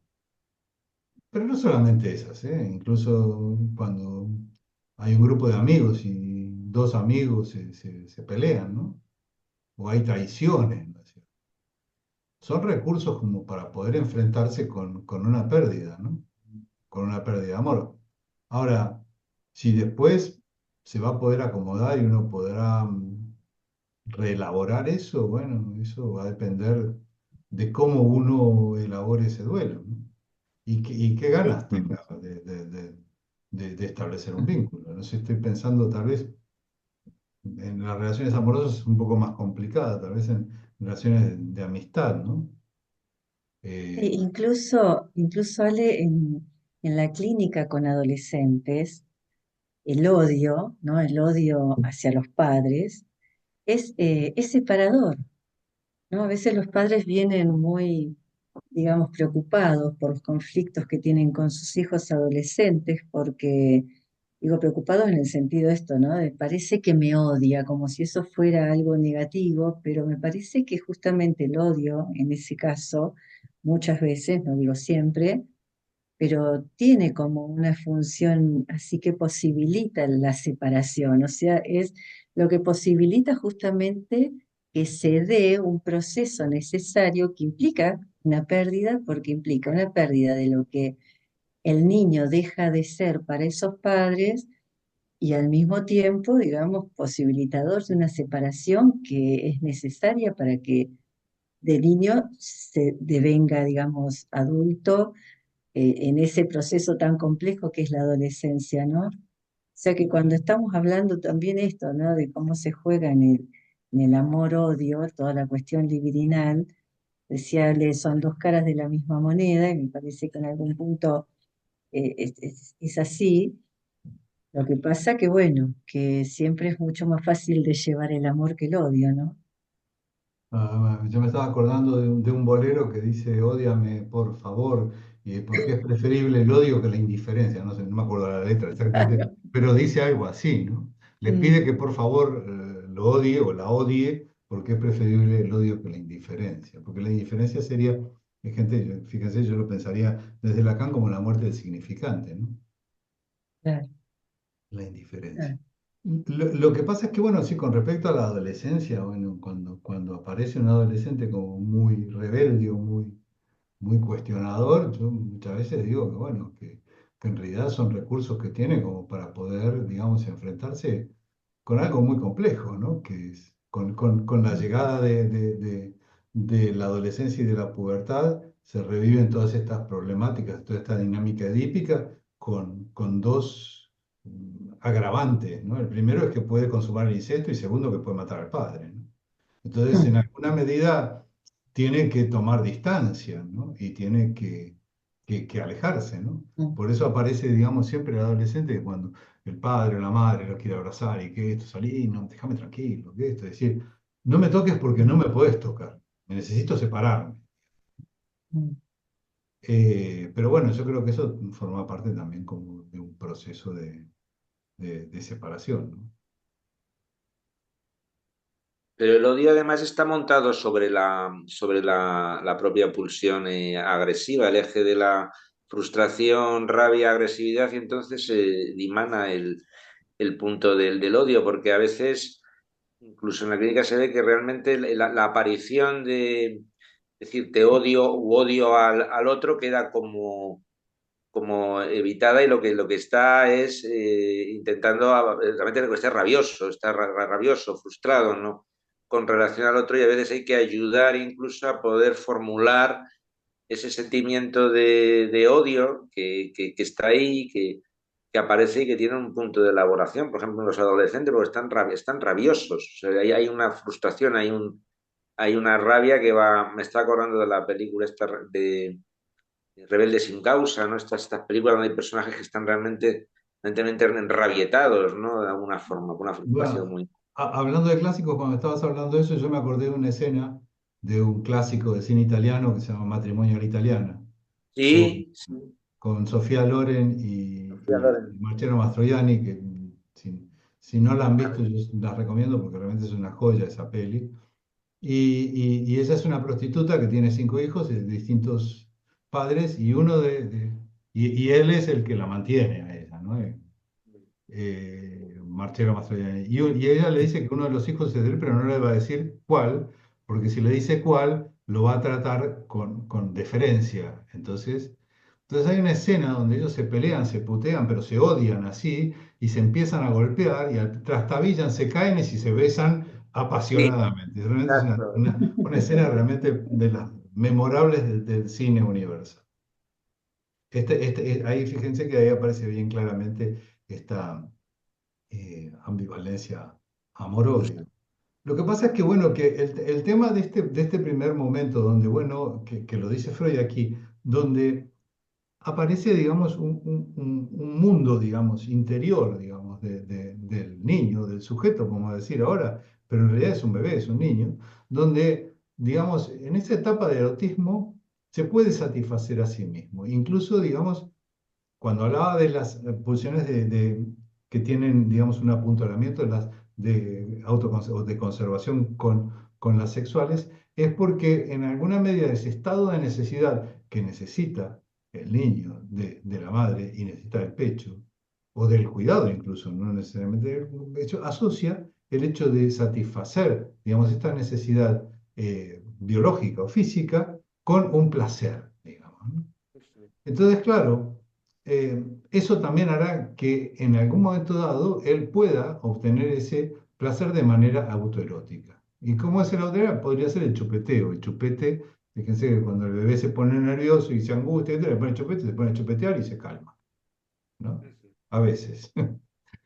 pero no solamente esas, ¿eh? Incluso cuando hay un grupo de amigos y dos amigos se pelean, ¿no? O hay traiciones, ¿no es cierto? son recursos como para poder enfrentarse con una pérdida, ¿no? Con una pérdida de amor. Ahora, si después se va a poder acomodar y uno podrá reelaborar eso, bueno, eso va a depender de cómo uno elabore ese duelo, ¿no? Y qué ganas Ujú. tenga de establecer un vínculo. No sé, estoy pensando tal vez en las relaciones amorosas es un poco más complicada, tal vez en relaciones de amistad, ¿no? Eh, Incluso Ale, en la clínica con adolescentes, el odio, ¿no? El odio hacia los padres es separador, ¿no? A veces los padres vienen muy, digamos, preocupados por los conflictos que tienen con sus hijos adolescentes, porque, digo, preocupados en el sentido de esto, ¿no? De parece que me odia, como si eso fuera algo negativo, pero me parece que justamente el odio, en ese caso, muchas veces, no digo siempre, pero tiene como una función así que posibilita la separación, o sea, es lo que posibilita justamente que se dé un proceso necesario que implica una pérdida, porque implica una pérdida de lo que el niño deja de ser para esos padres y al mismo tiempo, digamos, posibilitador de una separación que es necesaria para que de niño se devenga, digamos, adulto en ese proceso tan complejo que es la adolescencia, ¿no? O sea que cuando estamos hablando también esto, ¿no? De cómo se juega en el amor-odio, toda la cuestión libidinal, decía, son dos caras de la misma moneda, y me parece que en algún punto es así. Lo que pasa que, bueno, que siempre es mucho más fácil de llevar el amor que el odio, ¿no? Yo me estaba acordando de un bolero que dice, ódiame por favor, porque es preferible el odio que la indiferencia. No sé, no me acuerdo la letra exactamente, Claro. pero dice algo así, ¿no? Le pide Mm, que por favor lo odie o la odie, porque es preferible el odio que la indiferencia. Porque la indiferencia sería, gente, fíjense, yo lo pensaría desde Lacan como la muerte del significante, ¿no? claro, La indiferencia. claro. Lo que pasa es que, bueno, sí, con respecto a la adolescencia, bueno, cuando aparece un adolescente como muy rebelde o muy cuestionador, yo muchas veces digo que, bueno, que en realidad son recursos que tiene como para poder, digamos, enfrentarse con algo muy complejo, ¿no? Que es con la Mm, llegada de la adolescencia y de la pubertad, se reviven todas estas problemáticas, toda esta dinámica edípica con dos agravantes, ¿no? El primero es que puede consumar el incesto y segundo que puede matar al padre, ¿no? Entonces, en mm, alguna medida, tiene que tomar distancia, ¿no? Y tiene que alejarse, ¿no? mm, Por eso aparece, digamos, siempre el adolescente cuando el padre o la madre lo quiere abrazar y que esto, salí, no, déjame tranquilo, que esto, es decir, no me toques porque no mm, me puedes tocar, me necesito separarme. mm. Pero bueno, yo creo que eso forma parte también como de un proceso de separación, ¿no? Pero el odio además está montado sobre la propia pulsión agresiva, el eje de la frustración, rabia, agresividad, y entonces se dimana el punto del odio, porque a veces, incluso en la clínica se ve que realmente la aparición de decir te odio u odio al otro queda como evitada y lo que está es intentando, realmente lo que está rabioso, está rabioso, frustrado, ¿no? Con relación al otro y a veces hay que ayudar incluso a poder formular ese sentimiento de odio que está ahí, que aparece y que tiene un punto de elaboración, por ejemplo, en los adolescentes, porque están rabiosos, o sea, hay una frustración, hay una rabia que va, me está acordando de la película esta de Rebelde sin causa, ¿no? Estas películas donde hay personajes que están realmente enrabietados, ¿no? De alguna forma, con una frustración Bueno, muy... hablando de clásicos, cuando estabas hablando de eso, yo me acordé de una escena de un clásico de cine italiano que se llama Matrimonio a la Italiana, con, Sí, sí, con Sofía Loren Sofía y Loren. Marcello Mastroianni, que si no la han visto, yo las recomiendo porque realmente es una joya esa peli. Y ella es una prostituta que tiene 5 hijos de distintos padres y y él es el que la mantiene a ella, ¿no? Marcelo Mastroianni. Y ella le dice que uno de los hijos es de él, pero no le va a decir cuál, porque si le dice cuál, lo va a tratar con deferencia. Entonces hay una escena donde ellos se pelean, se putean, pero se odian así y se empiezan a golpear y trastabillan, se caen y se besan Sí, apasionadamente. Realmente es exacto. una escena realmente de las memorables del cine universal. Ahí fíjense que ahí aparece bien claramente esta ambivalencia amor-odio. Lo que pasa es que, bueno, que el tema de este primer momento, donde, bueno, que lo dice Freud aquí, donde aparece, digamos, un mundo, digamos, interior, digamos, del niño, del sujeto, como decir ahora, pero en realidad es un bebé, es un niño, donde, digamos, en esa etapa del autismo se puede satisfacer a sí mismo. Incluso, digamos, cuando hablaba de las pulsiones que tienen, digamos, un apuntalamiento o de conservación con las sexuales, es porque en alguna medida ese estado de necesidad que necesita el niño de la madre y necesita el pecho, o del cuidado incluso, no necesariamente del pecho, asocia el hecho de satisfacer, digamos, esta necesidad biológica o física con un placer, digamos, ¿no? Entonces, claro, eso también hará que en algún momento dado él pueda obtener ese placer de manera autoerótica. ¿Y cómo es el autoerótica? Podría ser el chupeteo. El chupete, fíjense que cuando el bebé se pone nervioso y se angustia, le pone chupete, se pone a chupetear y se calma, ¿no? A veces. A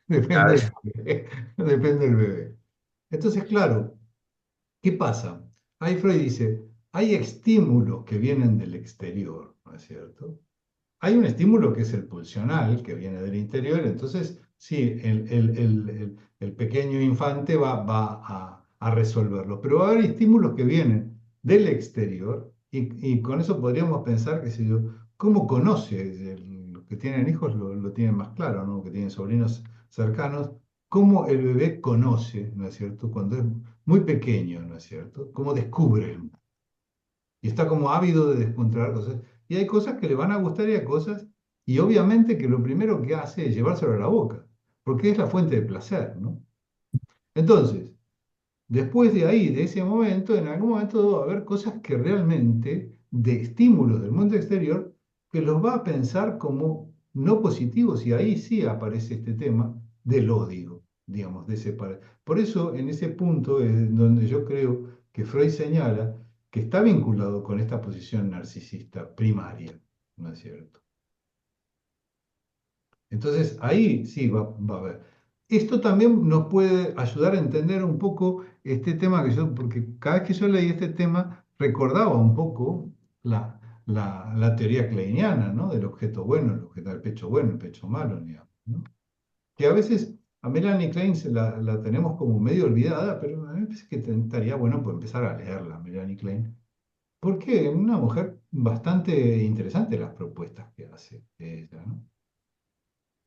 Depende ver, del bebé. Depende del bebé. Entonces, claro, ¿qué pasa? Ahí Freud dice, hay estímulos que vienen del exterior, ¿no es cierto? Hay un estímulo que es el pulsional, que viene del interior, entonces sí, el pequeño infante va a resolverlo, pero va a haber estímulos que vienen del exterior y con eso podríamos pensar, qué sé yo, cómo conoce, los que tienen hijos lo tienen más claro, ¿no? Que tienen sobrinos cercanos, cómo el bebé conoce, ¿no es cierto? Cuando es muy pequeño, ¿no es cierto? Cómo descubre el mundo y está como ávido de descontrolar cosas. Y hay cosas que le van a gustar y hay cosas, y obviamente que lo primero que hace es llevárselo a la boca, porque es la fuente de placer, ¿no? Entonces, después de ahí, de ese momento, en algún momento va a haber cosas que realmente, de estímulos del mundo exterior, que los va a pensar como no positivos, y ahí sí aparece este tema del odio, digamos, de ese Por eso, en ese punto es donde yo creo que Freud señala que está vinculado con esta posición narcisista primaria, ¿no es cierto? Entonces ahí sí va a haber. Esto también nos puede ayudar a entender un poco este tema porque cada vez que yo leí este tema recordaba un poco la teoría kleiniana, ¿no? Del objeto bueno, el objeto del pecho bueno, el pecho malo, digamos, ¿no? Que a veces a Melanie Klein la tenemos como medio olvidada, pero a mí me parece que estaría bueno por empezar a leerla, Melanie Klein, porque es una mujer bastante interesante las propuestas que hace ella, ¿no?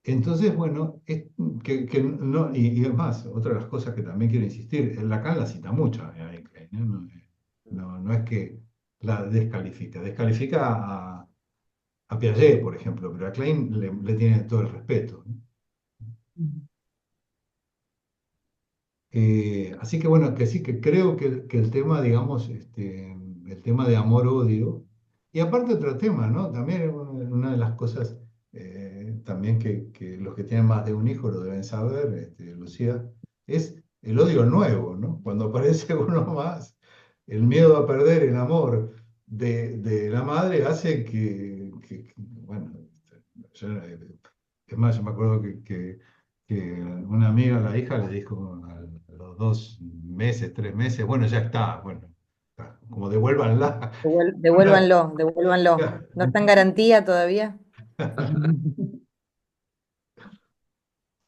Entonces, bueno, que no, y es más, otra de las cosas que también quiero insistir, Lacan la cita mucho a Melanie Klein, ¿no? No es que la descalifica, descalifica a Piaget, por ejemplo, pero a Klein le tiene todo el respeto, ¿no? Así que bueno, que sí que creo que el tema, digamos, el tema de amor-odio, y aparte otro tema, ¿no? También una de las cosas también que los que tienen más de un hijo lo deben saber, Lucía, es el odio nuevo, ¿no? Cuando aparece uno más, el miedo a perder el amor de la madre hace bueno, es más, yo me acuerdo que una amiga, la hija, le dijo a los 2 meses, 3 meses, bueno, ya está, bueno, como devuélvanla. Una- Devuélvanlo, devuélvanlo. ¿No está en garantía todavía?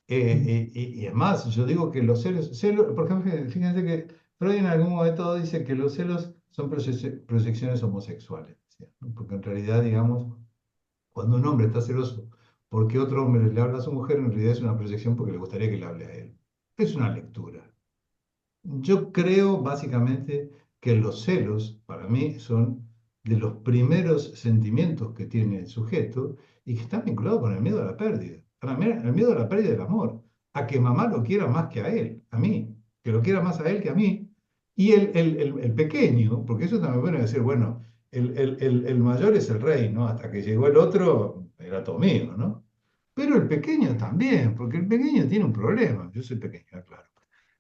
y es más, yo digo que los celos, por ejemplo, fíjense que Freud en algún momento dice que los celos son proyecciones homosexuales, ¿sí? ¿No? Porque en realidad, digamos, cuando un hombre está celoso porque otro hombre le habla a su mujer, en realidad es una proyección porque le gustaría que le hable a él. Es una lectura. Yo creo básicamente que los celos, para mí, son de los primeros sentimientos que tiene el sujeto y que están vinculados con el miedo a la pérdida. Para mí, el miedo a la pérdida del amor, a que mamá lo quiera más que a él, a mí, que lo quiera más a él que a mí, Y el pequeño, porque eso también puede decir, bueno, el mayor es el rey, ¿no? Hasta que llegó el otro, era todo mío, ¿no? Pero el pequeño también, porque el pequeño tiene un problema. Yo soy pequeño, claro.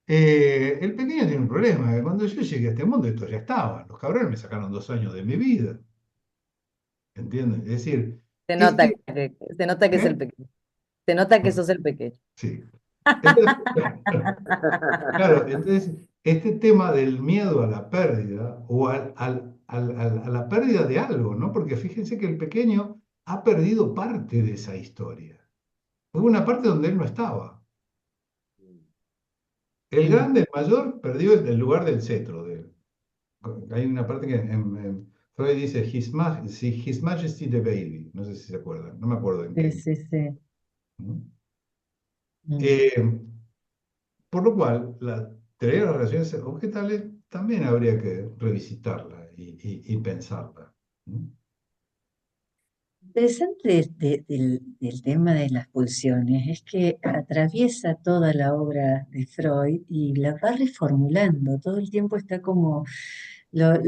El pequeño tiene un problema, que cuando yo llegué a este mundo, esto ya estaba. Los cabrones me sacaron 2 años de mi vida, ¿entiendes? Es decir, este, Se nota que es el ¿eh? pequeño. Se nota que sos el pequeño. Sí. Entonces, claro, entonces, este tema del miedo a la pérdida o a la pérdida de algo, ¿no? Porque fíjense que el pequeño ha perdido parte de esa historia. Hubo una parte donde él no estaba. El Mm. grande, el mayor, perdió el lugar del cetro. Hay una parte que Freud dice His Majesty the Baby. No sé si se acuerdan, no me acuerdo en Sí, qué. sí, sí. ¿No? Mm. Eh, por lo cual, la teoría de las relaciones objetales también habría que revisitarla y pensarla. ¿No? Interesante del tema de las pulsiones es que atraviesa toda la obra de Freud y la va reformulando. Todo el tiempo está como lo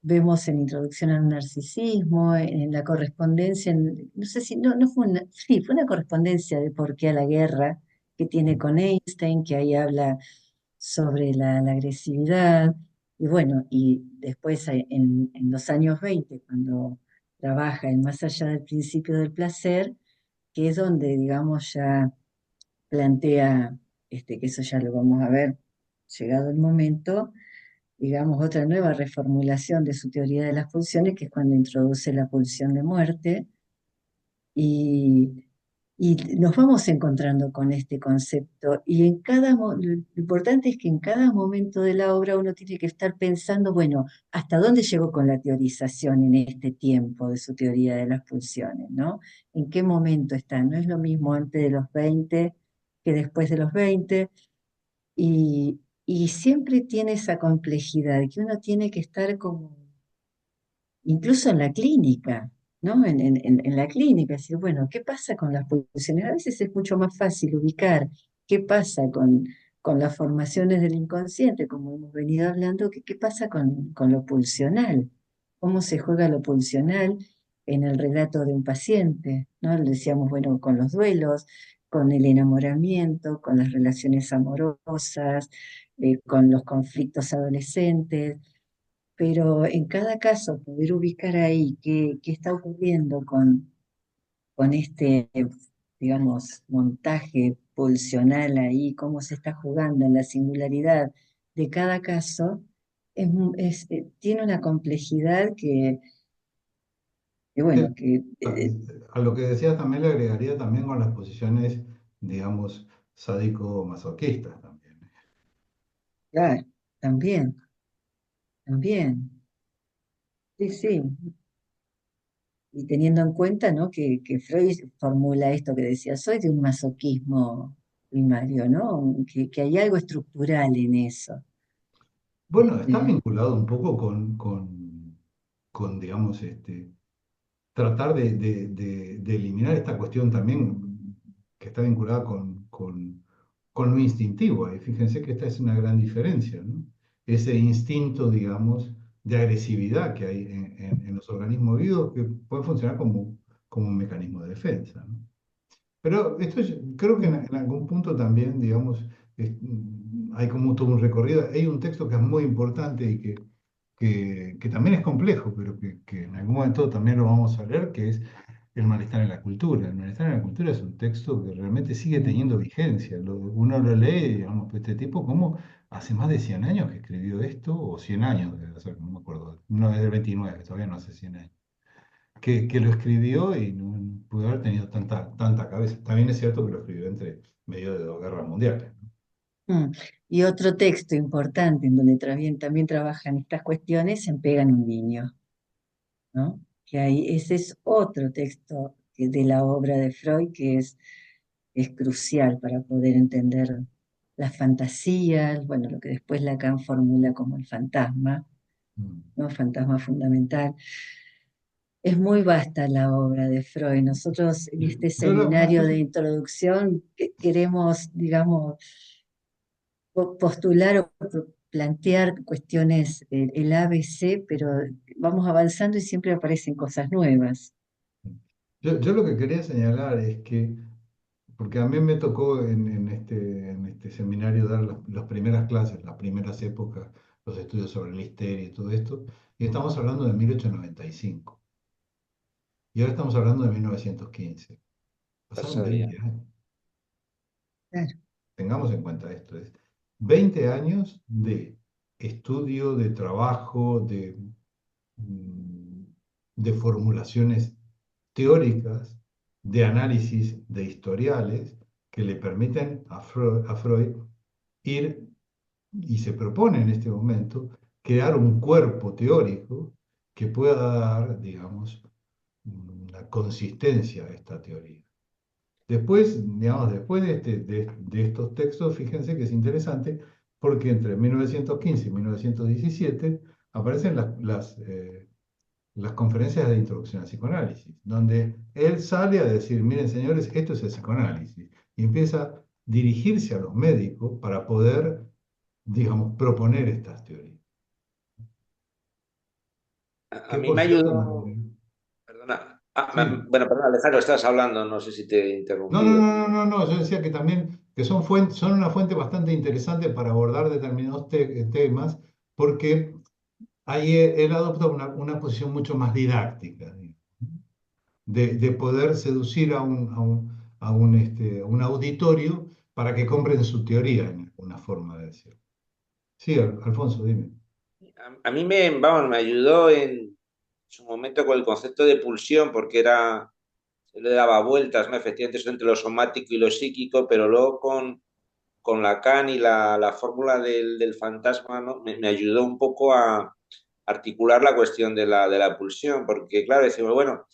vemos en Introducción al Narcisismo, en la correspondencia, no sé si, no fue una, sí, fue una correspondencia de Por qué a la guerra que tiene con Einstein, que ahí habla sobre la agresividad. Y bueno, y después en los años 20 cuando trabaja en Más allá del principio del placer, que es donde, digamos, ya plantea, que eso ya lo vamos a ver llegado el momento, digamos, otra nueva reformulación de su teoría de las pulsiones, que es cuando introduce la pulsión de muerte, y, y nos vamos encontrando con este concepto. Y lo importante es que en cada momento de la obra uno tiene que estar pensando, bueno, ¿hasta dónde llegó con la teorización en este tiempo de su teoría de las pulsiones, ¿no? ¿En qué momento está? No es lo mismo antes de los 20 que después de los 20. Y siempre tiene esa complejidad que uno tiene que estar como incluso en la clínica, ¿no? En la clínica, decir, bueno, ¿qué pasa con las pulsiones? A veces es mucho más fácil ubicar qué pasa con las formaciones del inconsciente, como hemos venido hablando, que qué pasa con lo pulsional, cómo se juega lo pulsional en el relato de un paciente, ¿no? Le decíamos, bueno, con los duelos, con el enamoramiento, con las relaciones amorosas, con los conflictos adolescentes, pero en cada caso poder ubicar ahí qué está ocurriendo con este, digamos, montaje pulsional ahí, cómo se está jugando en la singularidad de cada caso, tiene una complejidad que Sí, bueno, que A, a lo que decías también le agregaría también con las posiciones, digamos, sádico-masoquistas también. claro, también, también, sí, sí. Y teniendo en cuenta, ¿no? que Freud formula esto que decía, soy de un masoquismo primario, ¿no? Que hay algo estructural en eso. Bueno, está Este, vinculado un poco digamos, tratar de eliminar esta cuestión también que está vinculada con lo instintivo. Y fíjense que esta es una gran diferencia, ¿no? Ese instinto, digamos, de agresividad que hay en los organismos vivos que puede funcionar como un mecanismo de defensa, ¿no? Pero creo que en algún punto también, digamos, hay como todo un recorrido. Hay un texto que es muy importante y que también es complejo, pero que en algún momento también lo vamos a leer, que es El malestar en la cultura. El malestar en la cultura es un texto que realmente sigue teniendo vigencia. Uno lo lee, digamos, pues este tipo, como hace más de 100 años que escribió esto, o 100 años, debe ser, no me acuerdo, no es del 29, todavía no hace 100 años que lo escribió y no pudo haber tenido tanta cabeza. También es cierto que lo escribió entre medio de 2 guerras mundiales. mm. Y otro texto importante en donde también trabajan estas cuestiones, en Pegan un niño, ¿no? Que ahí, ese es otro texto de la obra de Freud que es crucial para poder entender las fantasías, bueno, lo que después Lacan formula como el fantasma, Mm. ¿no? Fantasma fundamental. Es muy vasta la obra de Freud. Nosotros en este Yo una seminario cosa, de introducción queremos, digamos, postular o plantear cuestiones, el ABC, pero vamos avanzando y siempre aparecen cosas nuevas. Yo lo que quería señalar es que, porque a mí me tocó en este seminario dar las primeras clases, las primeras épocas, los estudios sobre la histeria y todo esto, y estamos hablando de 1895, y ahora estamos hablando de 1915. Pasaron Pasaría. 20 años. Claro. Tengamos en cuenta esto, es 20 años de estudio, de trabajo, mm, de formulaciones teóricas, de análisis de historiales que le permiten a Freud ir, y se propone en este momento, crear un cuerpo teórico que pueda dar, digamos, una consistencia a esta teoría. Después, digamos, después de estos textos, fíjense que es interesante porque entre 1915 y 1917 aparecen las conferencias de introducción al psicoanálisis, donde él sale a decir, miren señores, esto es el psicoanálisis, y empieza a dirigirse a los médicos para poder, digamos, proponer estas teorías. A Que mí por me cierto, ayudó, perdona, sí. bueno, perdona, Alejandro, estás hablando, no sé si te he No, no, interrumpido. no, no, no, no, yo decía que también que son una fuente bastante interesante para abordar determinados temas, porque ahí él adopta una posición mucho más didáctica, digamos, de poder seducir a un auditorio para que compren su teoría, en alguna forma de decirlo. Sí, Alfonso, dime. A mí vamos, me ayudó en su momento con el concepto de pulsión, porque se le daba vueltas, ¿no? Efectivamente, eso entre lo somático y lo psíquico, pero luego con Lacan y la fórmula del fantasma, ¿no? Me ayudó un poco a articular la cuestión de la pulsión, porque claro, decimos, bueno,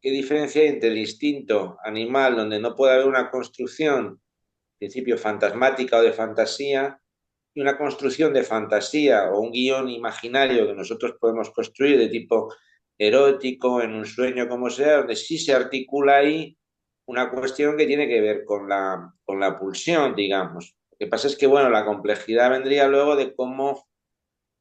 ¿qué diferencia hay entre el instinto animal, donde no puede haber una construcción, en principio fantasmática o de fantasía, y una construcción de fantasía o un guión imaginario que nosotros podemos construir de tipo erótico, en un sueño, como sea, donde sí se articula ahí una cuestión que tiene que ver con la pulsión, digamos? Lo que pasa es que, bueno, la complejidad vendría luego de cómo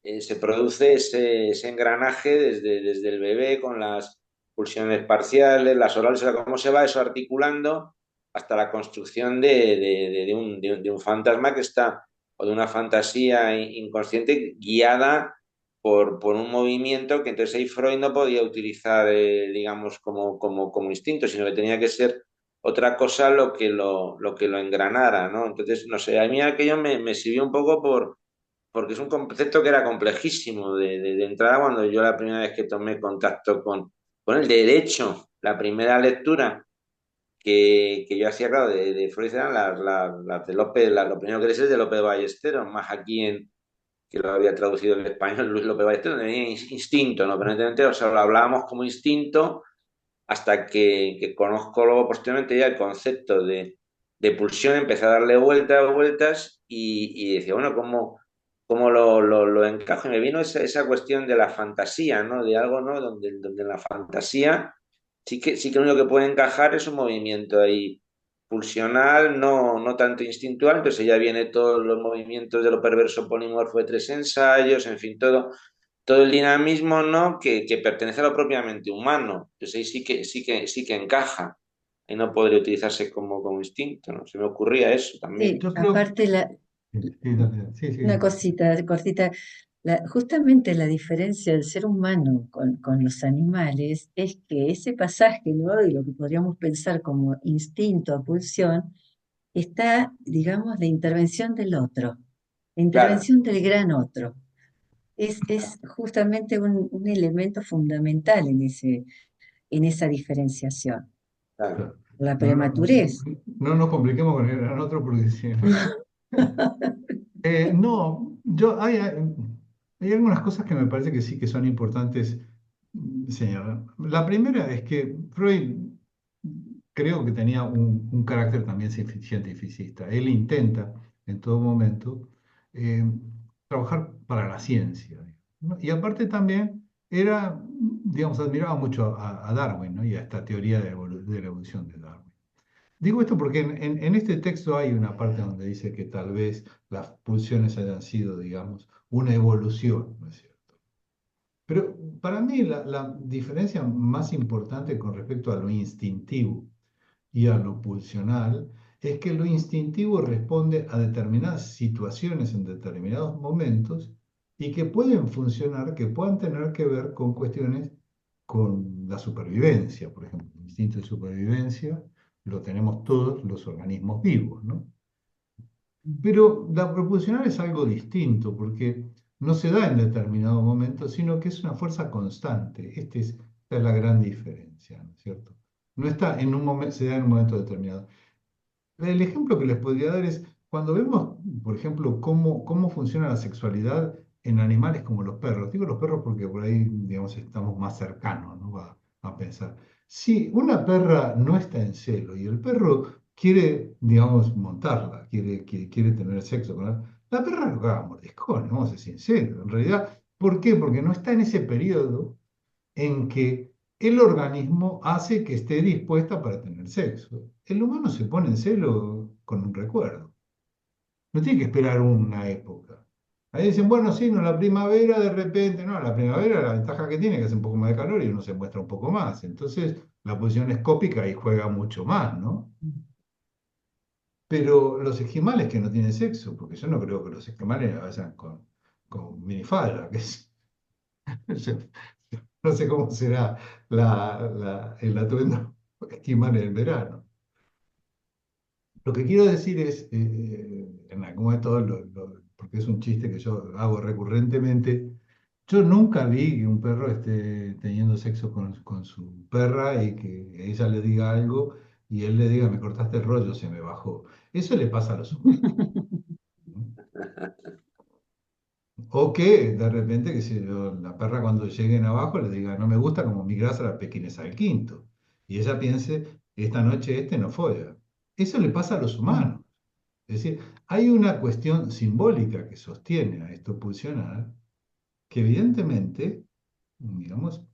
se produce ese engranaje desde el bebé con las pulsiones parciales, las orales, o sea, cómo se va eso articulando hasta la construcción de un fantasma que está, o de una fantasía inconsciente guiada por un movimiento que entonces ahí Freud no podía utilizar, digamos, como instinto, sino que tenía que ser otra cosa lo que lo engranara, ¿no? Entonces, no sé, a mí aquello me sirvió un poco porque es un concepto que era complejísimo de entrada cuando yo la primera vez que tomé contacto con el derecho, la primera lectura que yo hacía, claro, de Freud eran las de López, lo primero que leí es de López Ballesteros, más aquí que lo había traducido en español Luis López Ballesteros, donde venía instinto, ¿no? Pero evidentemente, o sea, lo hablábamos como instinto hasta que conozco luego posteriormente ya el concepto de pulsión, empecé a darle vueltas y decía, bueno, ¿cómo lo encajo? Y me vino esa cuestión de la fantasía, ¿no? De algo, ¿no? Donde en la fantasía sí que lo único que puede encajar es un movimiento ahí pulsional, no tanto instintual, entonces ya viene todos los movimientos de lo perverso polimorfo de tres ensayos, en fin, todo el dinamismo, ¿no? que pertenece a lo propiamente humano. Entonces ahí sí que encaja y no podría utilizarse como instinto, ¿no? Se me ocurría eso también. Sí, Yo creo, aparte sí, sí, dale, sí, sí, una cosita cortita, justamente la diferencia del ser humano con los animales es que ese pasaje, ¿no? De lo que podríamos pensar como instinto o pulsión, está, digamos, la intervención del otro, la Claro, intervención del gran otro. Es justamente un elemento fundamental en esa diferenciación. claro. claro. La No, no, prematurez. no nos compliquemos con el gran otro porque si no. No, hay algunas cosas que me parece que sí que son importantes señalar. La primera es que Freud creo que tenía un carácter también cientificista. Él intenta en todo momento eh, trabajar para la ciencia, ¿no? Y aparte también era, digamos, admiraba mucho a Darwin, ¿no? Y a esta teoría de la evolución de Darwin. Digo esto porque en este texto hay una parte donde dice que tal vez las pulsiones hayan sido, digamos, una evolución, ¿no es cierto? Pero para mí la diferencia más importante con respecto a lo instintivo y a lo pulsional es que lo instintivo responde a determinadas situaciones en determinados momentos y que pueden funcionar, que puedan tener que ver con cuestiones con la supervivencia, por ejemplo. El instinto de supervivencia lo tenemos todos los organismos vivos, ¿no? Pero la propulsional es algo distinto porque no se da en determinado momento, sino que es una fuerza constante. Esta es la gran diferencia, ¿no es cierto? No está en un momento, se da en un momento determinado. El ejemplo que les podría dar es cuando vemos, por ejemplo, cómo funciona la sexualidad en animales como los perros. Digo los perros porque por ahí, digamos, estamos más cercanos, ¿no? A pensar. Si una perra no está en celo y el perro quiere, digamos, montarla, quiere tener sexo con la perra lo caga a mordiscones, vamos a ser sinceros. En realidad, ¿por qué? Porque no está en ese periodo en que el organismo hace que esté dispuesta para tener sexo. El humano se pone en celo con un recuerdo. No tiene que esperar una época. Ahí dicen, bueno, sí, no, la primavera de repente, no, la primavera la ventaja que tiene es que hace un poco más de calor y uno se muestra un poco más. Entonces, la posición escópica ahí juega mucho más, ¿no? Pero los esquimales que no tienen sexo, porque yo no creo que los esquimales vayan con minifalda, que es, no sé cómo será el atuendo esquimal en el verano. Lo que quiero decir es, en algún momento, porque es un chiste que yo hago recurrentemente, yo nunca vi que un perro esté teniendo sexo con su perra y que ella le diga algo y él le diga, me cortaste el rollo, se me bajó. Eso le pasa a los humanos, ¿no? O que de repente, que la perra cuando lleguen abajo le diga, no me gusta como mi grasa la pequinesa del quinto. Y ella piense, esta noche este no fue. Eso le pasa a los humanos. Es decir, hay una cuestión simbólica que sostiene a esto pulsional que evidentemente, digamos,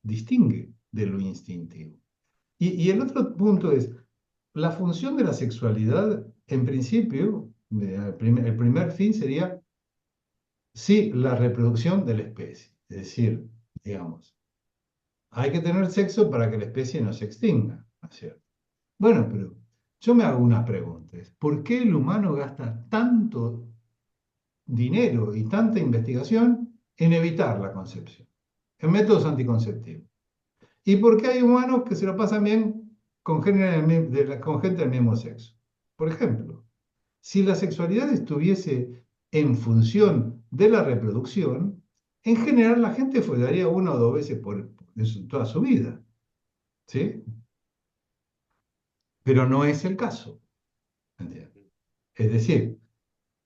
distingue de lo instintivo. Y el otro punto es, la función de la sexualidad, en principio, el primer fin sería sí, la reproducción de la especie. Es decir, digamos, hay que tener sexo para que la especie no se extinga, ¿no es cierto? Bueno, pero yo me hago una pregunta. ¿Por qué el humano gasta tanto dinero y tanta investigación en evitar la concepción, en métodos anticonceptivos? ¿Y por qué hay humanos que se lo pasan bien con gente del mismo sexo? Por ejemplo, si la sexualidad estuviese en función de la reproducción, en general la gente follaría una o dos veces en toda su vida, ¿sí? Pero no es el caso, ¿entiendes? Es decir,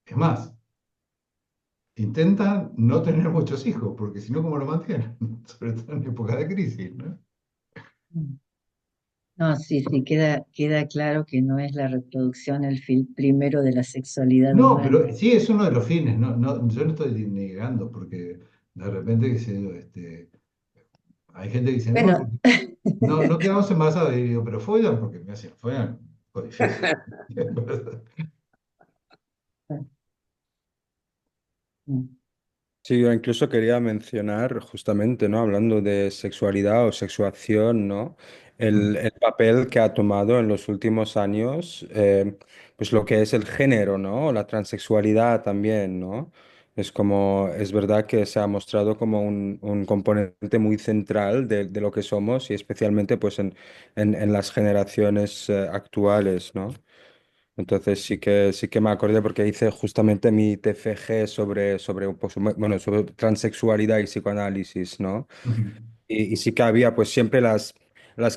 es más, intentan no tener muchos hijos, porque si no, ¿cómo lo mantienen? Sobre todo en época de crisis, ¿no? No, sí, sí, queda claro que no es la reproducción el fin primero de la sexualidad No, humana. pero sí es uno de los fines, no, no, yo no estoy negando, porque de repente hay gente que dice, no, Bueno, porque no quedamos embarazados. Y digo, pero follan, porque me hacen follan, fue difícil. Sí, yo incluso quería mencionar justamente, ¿no? Hablando de sexualidad o sexuación, ¿no? El papel que ha tomado en los últimos años, pues lo que es el género, ¿no? La transexualidad también, ¿no? Es como, es verdad que se ha mostrado como un componente muy central de lo que somos y especialmente pues en las generaciones actuales, ¿no? Entonces sí que me acordé porque hice justamente mi TFG sobre, pues, bueno, sobre transexualidad y psicoanálisis, ¿no? Y sí que había pues siempre las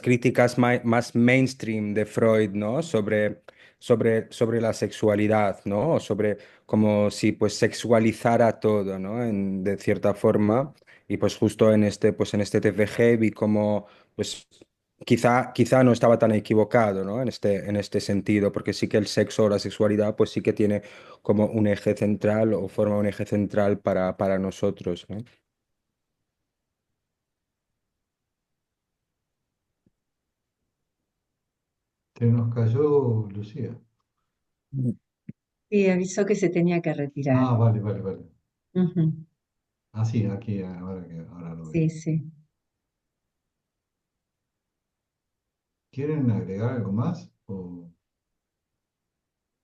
críticas más mainstream de Freud, ¿no? Sobre la sexualidad, ¿no? O sobre como si pues sexualizara todo, ¿no? De cierta forma. Y pues justo pues en este TFG vi como pues quizá no estaba tan equivocado, ¿no? En este sentido, porque sí que el sexo o la sexualidad pues sí que tiene como un eje central o forma un eje central para nosotros, ¿no? Se nos cayó Lucía. Y avisó que se tenía que retirar. Ah, vale, vale, vale. Ujú. Ah, sí, aquí ahora lo veo. Sí, sí. ¿Quieren agregar algo más?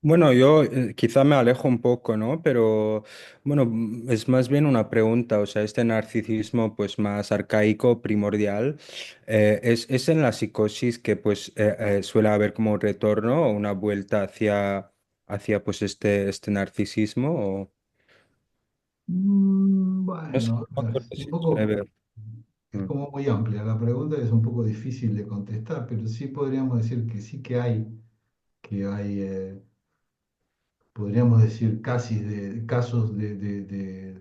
Bueno, yo quizá me alejo un poco, ¿no? Pero bueno, es más bien una pregunta, o sea, este narcisismo pues más arcaico, primordial, es en la psicosis que pues suele haber como un retorno o una vuelta hacia pues este narcisismo o no sé Bueno, a cómo ver, se suele ver. es Mm. como muy amplia. La pregunta es un poco difícil de contestar, pero sí podríamos decir que sí que hay, podríamos decir casi de casos de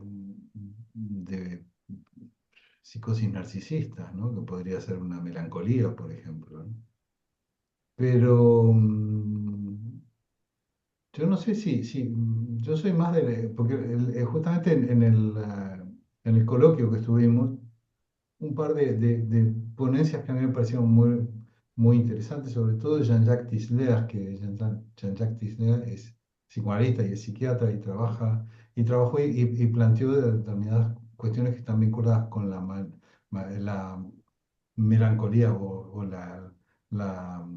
psicosis narcisistas, ¿no? Que podría ser una melancolía, por ejemplo, ¿no? Pero yo no sé yo soy más porque justamente en el coloquio que estuvimos, un par de ponencias que a mí me parecieron muy interesantes, sobre todo de Jean-Jacques Tisler, que Jean-Jacques Tisler es psicoanalista y es psiquiatra y trabajó y planteó determinadas cuestiones que están vinculadas con la melancolía o la,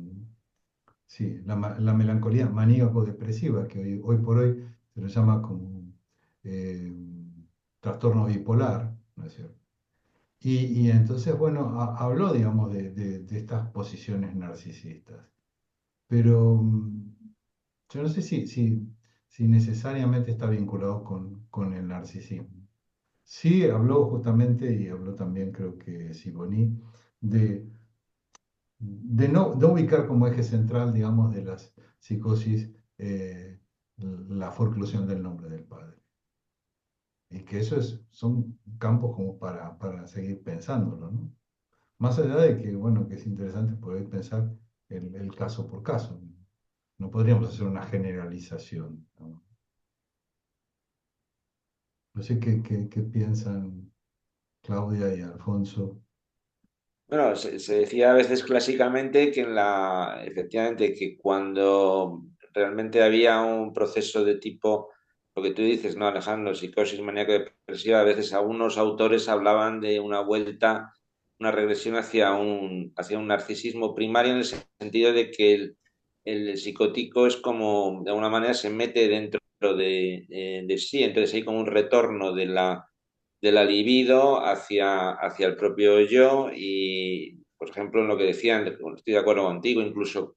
sí, la melancolía maníaco-depresiva, que hoy por hoy se lo llama como eh, trastorno bipolar, ¿no es cierto? Y entonces, bueno, habló, digamos, de estas posiciones narcisistas. Pero yo no sé si necesariamente está vinculado con el narcisismo. Sí, habló justamente, y habló también, creo que Sibony, de, de no ubicar como eje central, digamos, de las psicosis la forclusión del nombre del padre. Y que son campos como para seguir pensándolo, ¿no? Más allá de que, bueno, que es interesante poder pensar el caso por caso. No podríamos hacer una generalización, ¿no? No sé qué piensan Claudia y Alfonso. Bueno, se decía a veces clásicamente que efectivamente, que cuando realmente había un proceso de tipo, lo que tú dices, ¿no, Alejandro? Psicosis maníaco-depresiva, a veces algunos autores hablaban de una vuelta, una regresión hacia un narcisismo primario en el sentido de que el psicótico es como, de alguna manera, se mete dentro de sí, entonces hay como un retorno de la libido hacia el propio yo y, por ejemplo, en lo que decían, estoy de acuerdo contigo, incluso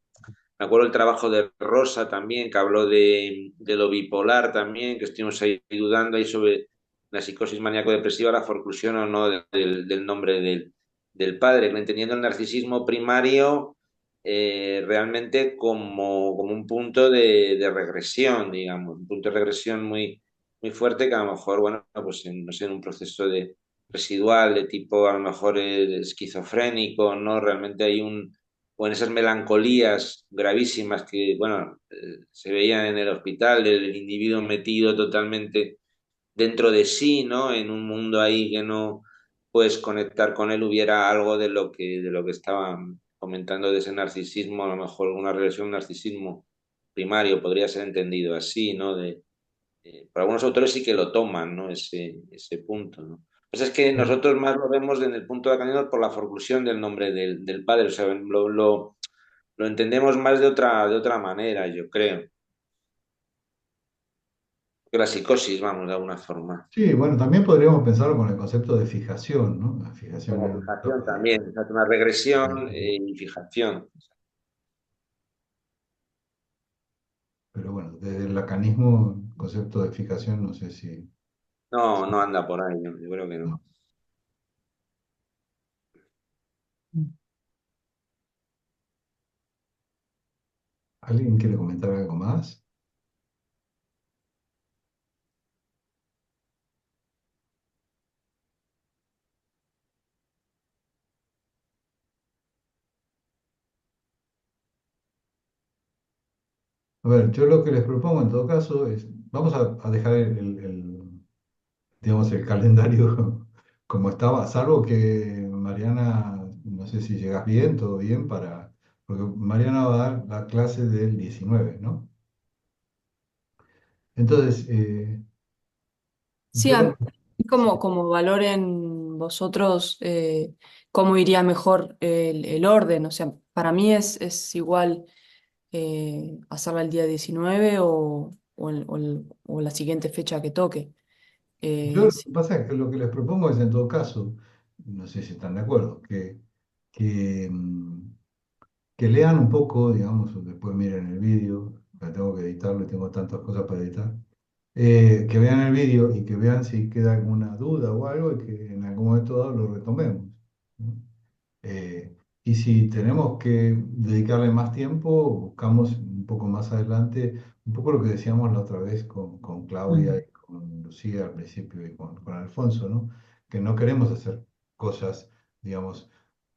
me acuerdo el trabajo de Rosa también, que habló de lo bipolar también, que estuvimos ahí dudando ahí sobre la psicosis maníaco-depresiva, la forclusión o no del nombre del padre, entendiendo el narcisismo primario realmente como un punto de regresión, digamos, un punto de regresión muy fuerte que a lo mejor, bueno, pues no sé, en un proceso de residual de tipo a lo mejor esquizofrénico, ¿no? Realmente hay o en esas melancolías gravísimas que, bueno, se veían en el hospital, el individuo metido totalmente dentro de sí, ¿no? En un mundo ahí que no puedes conectar con él, hubiera algo de lo que estaban comentando de ese narcisismo, a lo mejor una regresión, un narcisismo primario podría ser entendido así, ¿no? Por algunos autores sí que lo toman, ¿no? Ese punto, ¿no? Pues es que nosotros más lo vemos en el punto de Cañón por la forclusión del nombre del padre, o sea, lo entendemos más de otra manera, yo creo, que la psicosis, vamos, de alguna forma. Sí, bueno, también podríamos pensarlo con el concepto de fijación, ¿no? La fijación en Como un fijación estado también, o sea, una regresión y fijación. pero bueno, desde el lacanismo, el concepto de fijación, no sé No, si- no anda por ahí, yo creo que no. no. ¿Alguien quiere comentar algo más? A ver, yo lo que les propongo en todo caso es, vamos a dejar digamos, el calendario como estaba, salvo que Mariana, no sé si llegas bien, todo bien, porque Mariana va a dar la clase del 19, ¿no? Entonces, Sí, yo lo... como, como valoren vosotros cómo iría mejor el orden. O sea, para mí es igual hacerla el día 19 o la siguiente fecha que toque. Yo lo Sí. que pasa es que lo que les propongo es, en todo caso, no sé si están de acuerdo, que, mm, que lean un poco, digamos, o después miren el vídeo, que tengo que editarlo y tengo tantas cosas para editar, que vean el vídeo y que vean si queda alguna duda o algo y que en algún momento dado lo retomemos, ¿no? Y si tenemos que dedicarle más tiempo, buscamos un poco más adelante, un poco lo que decíamos la otra vez con Claudia Mm. y con Lucía al principio y con Alfonso, ¿no? Que no queremos hacer cosas, digamos,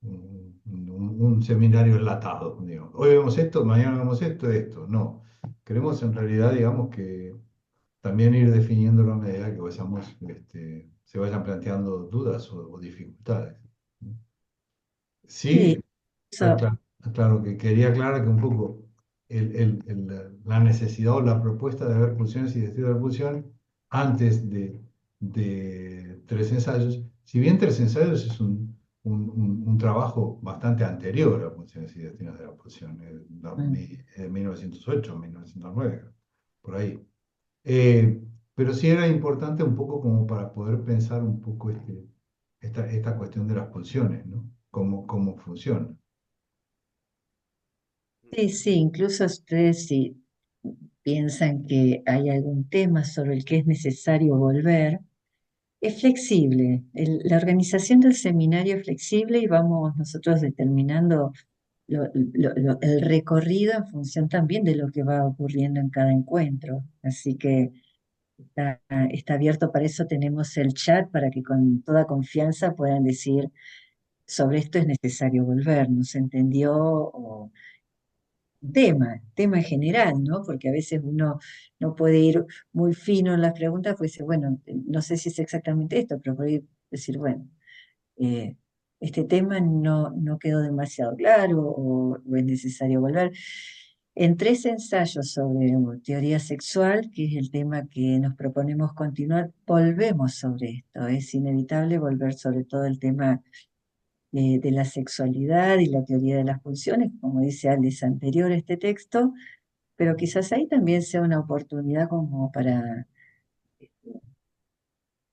un seminario enlatado, digamos. Hoy vemos esto, mañana vemos esto, esto. No. Queremos en realidad, digamos, que también ir definiéndolo a medida que vayamos, se vayan planteando dudas o dificultades. Sí, Sí, está eso, claro que quería aclarar que un poco la necesidad o la propuesta de ver pulsiones y de estudio de pulsión antes de tres ensayos, si bien tres ensayos es un trabajo bastante anterior a pulsiones y destinos de la pulsión, mm, 1908, 1909, por ahí. Eh, pero sí era importante un poco como para poder pensar un poco esta cuestión de las pulsiones, ¿no? Cómo funciona. sí, sí, incluso ustedes si piensan que hay algún tema sobre el que es necesario volver, es flexible. La organización del seminario es flexible y vamos nosotros determinando el recorrido en función también de lo que va ocurriendo en cada encuentro. Así que está abierto para eso, tenemos el chat para que con toda confianza puedan decir sobre esto es necesario volver, ¿no se entendió? O tema en general, ¿no? Porque a veces uno no puede ir muy fino en las preguntas, pues dice, bueno, no sé si es exactamente esto, pero puede decir, bueno, eh, este tema no quedó demasiado claro o es necesario volver. En tres ensayos sobre teoría sexual, que es el tema que nos proponemos continuar, volvemos sobre esto. Es inevitable volver sobre todo el tema de la sexualidad y la teoría de las pulsiones, como dice Alice anterior este texto, pero quizás ahí también sea una oportunidad como para,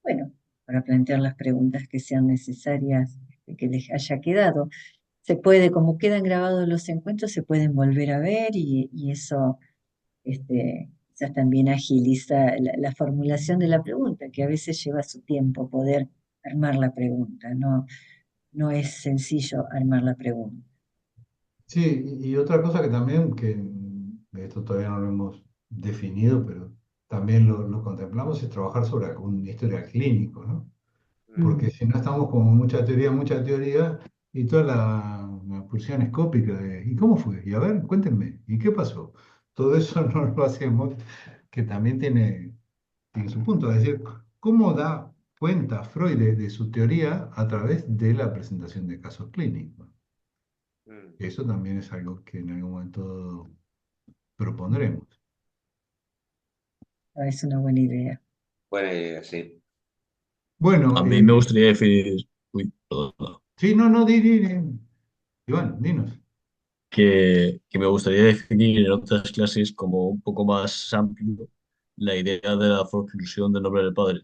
bueno, para plantear las preguntas que sean necesarias, que les haya quedado. Se puede, como quedan grabados los encuentros, se pueden volver a ver y eso quizás también agiliza la formulación de la pregunta, que a veces lleva su tiempo poder armar la pregunta, no es sencillo armar la pregunta. Sí, y otra cosa que también, esto todavía no lo hemos definido, pero también lo contemplamos, es trabajar sobre algún historial clínico, ¿no? Porque Mm. si no estamos con mucha teoría y toda la pulsión escópica de, ¿y cómo fue? Y a ver, cuéntenme, ¿y qué pasó? Todo eso no lo hacemos, que también tiene su punto, es decir, ¿cómo da cuenta Freud de su teoría a través de la presentación de casos clínicos? Mm. Eso también es algo que en algún momento propondremos. Es una buena idea. Buena idea, sí. Bueno, A mí me gustaría definir, uy, perdón, sí, no, no, Iván, dinos. que me gustaría definir en otras clases como un poco más amplio la idea de la forclusión del nombre del padre,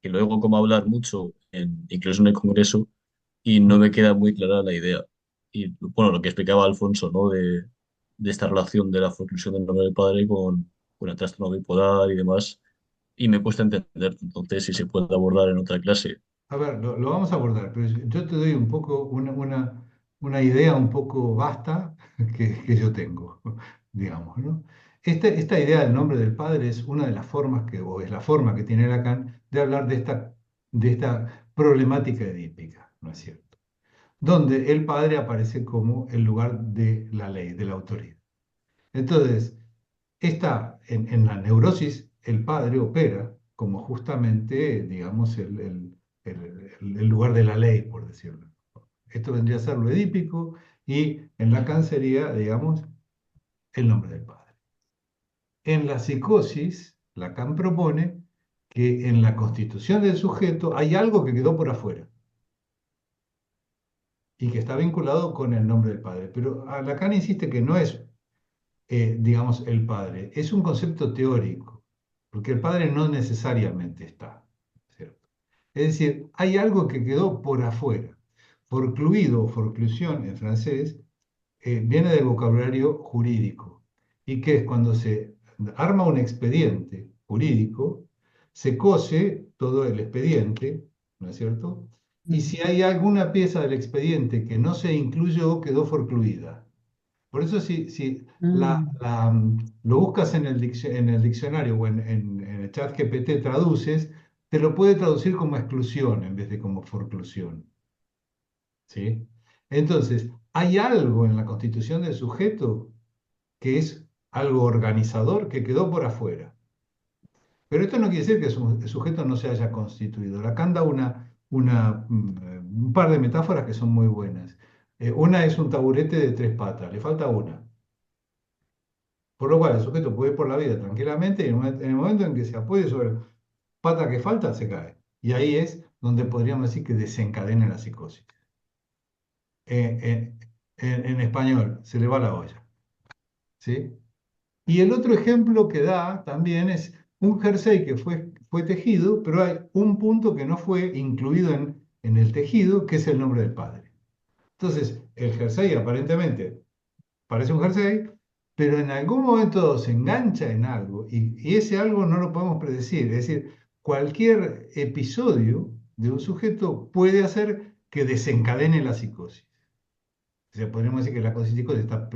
que luego como hablar mucho, incluso en el Congreso, y no me queda muy clara la idea. Y bueno, lo que explicaba Alfonso, ¿no? De esta relación de la forclusión del nombre del padre con el trastorno bipolar y demás, y me cuesta entender, entonces, si se puede abordar en otra clase. A ver, lo vamos a abordar, pero yo te doy un poco una idea un poco vasta que yo tengo, digamos, ¿no? Esta idea del nombre del padre es una de las formas o es la forma que tiene Lacan de hablar de esta problemática edípica, ¿no es cierto? Donde el padre aparece como el lugar de la ley, de la autoridad. Entonces, en la neurosis, el padre opera como justamente, digamos, el lugar de la ley, por decirlo. Esto vendría a ser lo edípico y en Lacan sería, digamos, el nombre del padre. En la psicosis, Lacan propone que en la constitución del sujeto hay algo que quedó por afuera y que está vinculado con el nombre del padre. Pero Lacan insiste que no es, digamos, el padre, es un concepto teórico, porque el padre no necesariamente está, ¿cierto? Es decir, hay algo que quedó por afuera. Forcluido o forclusión en francés viene del vocabulario jurídico y que es cuando se arma un expediente jurídico, se cose todo el expediente, ¿no es cierto? Y si hay alguna pieza del expediente que no se incluyó, quedó forcluida. Por eso si Mm, lo buscas en en el diccionario o en el chat GPT traduces, te lo puede traducir como exclusión en vez de como forclusión. ¿Sí? Entonces, hay algo en la constitución del sujeto que es algo organizador que quedó por afuera. Pero esto no quiere decir que el sujeto no se haya constituido. Lacan da un par de metáforas que son muy buenas. Una es un taburete de tres patas, le falta una. Por lo cual el sujeto puede ir por la vida tranquilamente y en el momento en que se apoye sobre la pata que falta, se cae. Y ahí es donde podríamos decir que desencadena la psicosis. En español, se le va la olla. ¿Sí? Y el otro ejemplo que da también es un jersey que fue tejido, pero hay un punto que no fue incluido en el tejido, que es el nombre del padre. Entonces, el jersey aparentemente parece un jersey, pero en algún momento se engancha en algo y ese algo no lo podemos predecir. Es decir, cualquier episodio de un sujeto puede hacer que desencadene la psicosis. O sea, podríamos decir que la psicosis está,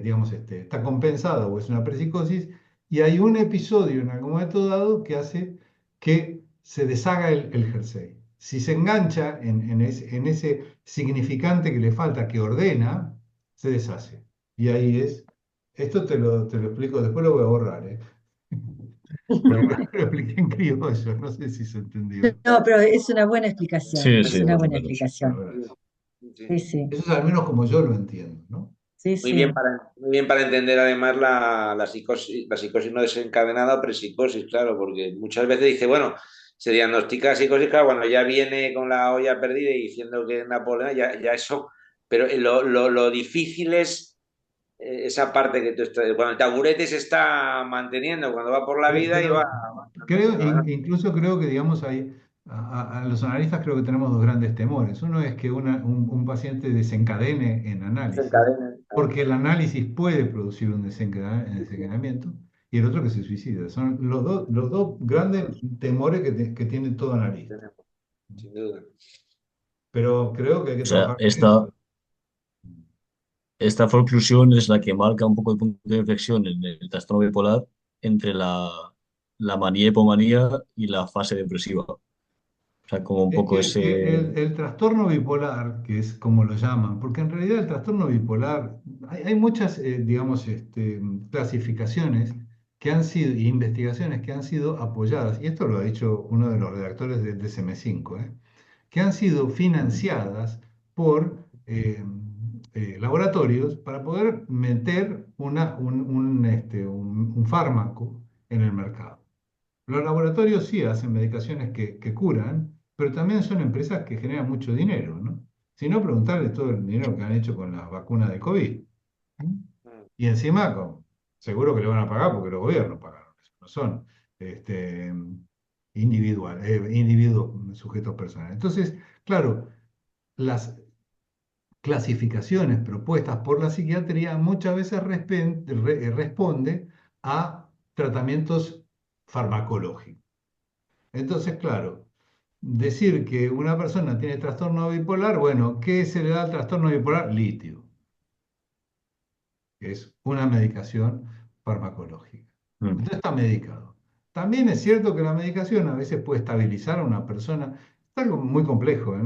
digamos, está compensada o es una prepsicosis y hay un episodio en algún momento dado que hace que se deshaga el jersey. Si se engancha en ese significante que le falta, que ordena, se deshace. Y ahí es, esto te lo explico, después lo voy a borrar, ¿eh? Porque lo expliqué en criollo, no sé si se entendió. no, pero es una buena explicación, Sí, es sí, una más o buena menos. explicación. Sí, Sí. sí, Eso es al menos como yo lo entiendo, ¿no? sí, sí. Muy bien para entender además la psicosis no desencadenada o prepsicosis, claro, porque muchas veces dice, bueno, se diagnostica psicosis, claro, cuando ya viene con la olla perdida y diciendo que es Napoleón, ya eso, pero lo difícil es esa parte que tú estás, cuando el taburete se está manteniendo, cuando va por la vida y va... Pero incluso creo que, digamos, a los analistas creo que tenemos dos grandes temores. Uno es que un paciente desencadene en análisis, desencadena. porque el análisis puede producir un desencadenamiento, y el otro que se suicida. Son los dos grandes temores que tiene todo analista. Sin duda. Pero creo que hay que O sea, trabajar con eso. esta forclusión es la que marca un poco el punto de inflexión en el trastorno bipolar entre la manía hipomanía y la fase depresiva. O sea, como un poco ese... El trastorno bipolar, que es como lo llaman, porque en realidad el trastorno bipolar, hay muchas, digamos, clasificaciones que han sido, y investigaciones que han sido apoyadas, y esto lo ha dicho uno de los redactores del DSM-5, que han sido financiadas por laboratorios para poder meter un fármaco en el mercado. Los laboratorios sí hacen medicaciones que curan, pero también son empresas que generan mucho dinero, ¿no? Si no, preguntarle todo el dinero que han hecho con las vacunas de COVID. Y encima, seguro que le van a pagar porque los gobiernos pagaron. Eso no son este, individuos sujetos personales. Entonces, claro, las clasificaciones propuestas por la psiquiatría muchas veces responde a tratamientos farmacológicos. Entonces, claro, decir que una persona tiene trastorno bipolar, bueno, ¿qué se le da al trastorno bipolar? Litio, que es una medicación farmacológica. Mm. Entonces está medicado. También es cierto que la medicación a veces puede estabilizar a una persona. Es algo muy complejo, ¿eh?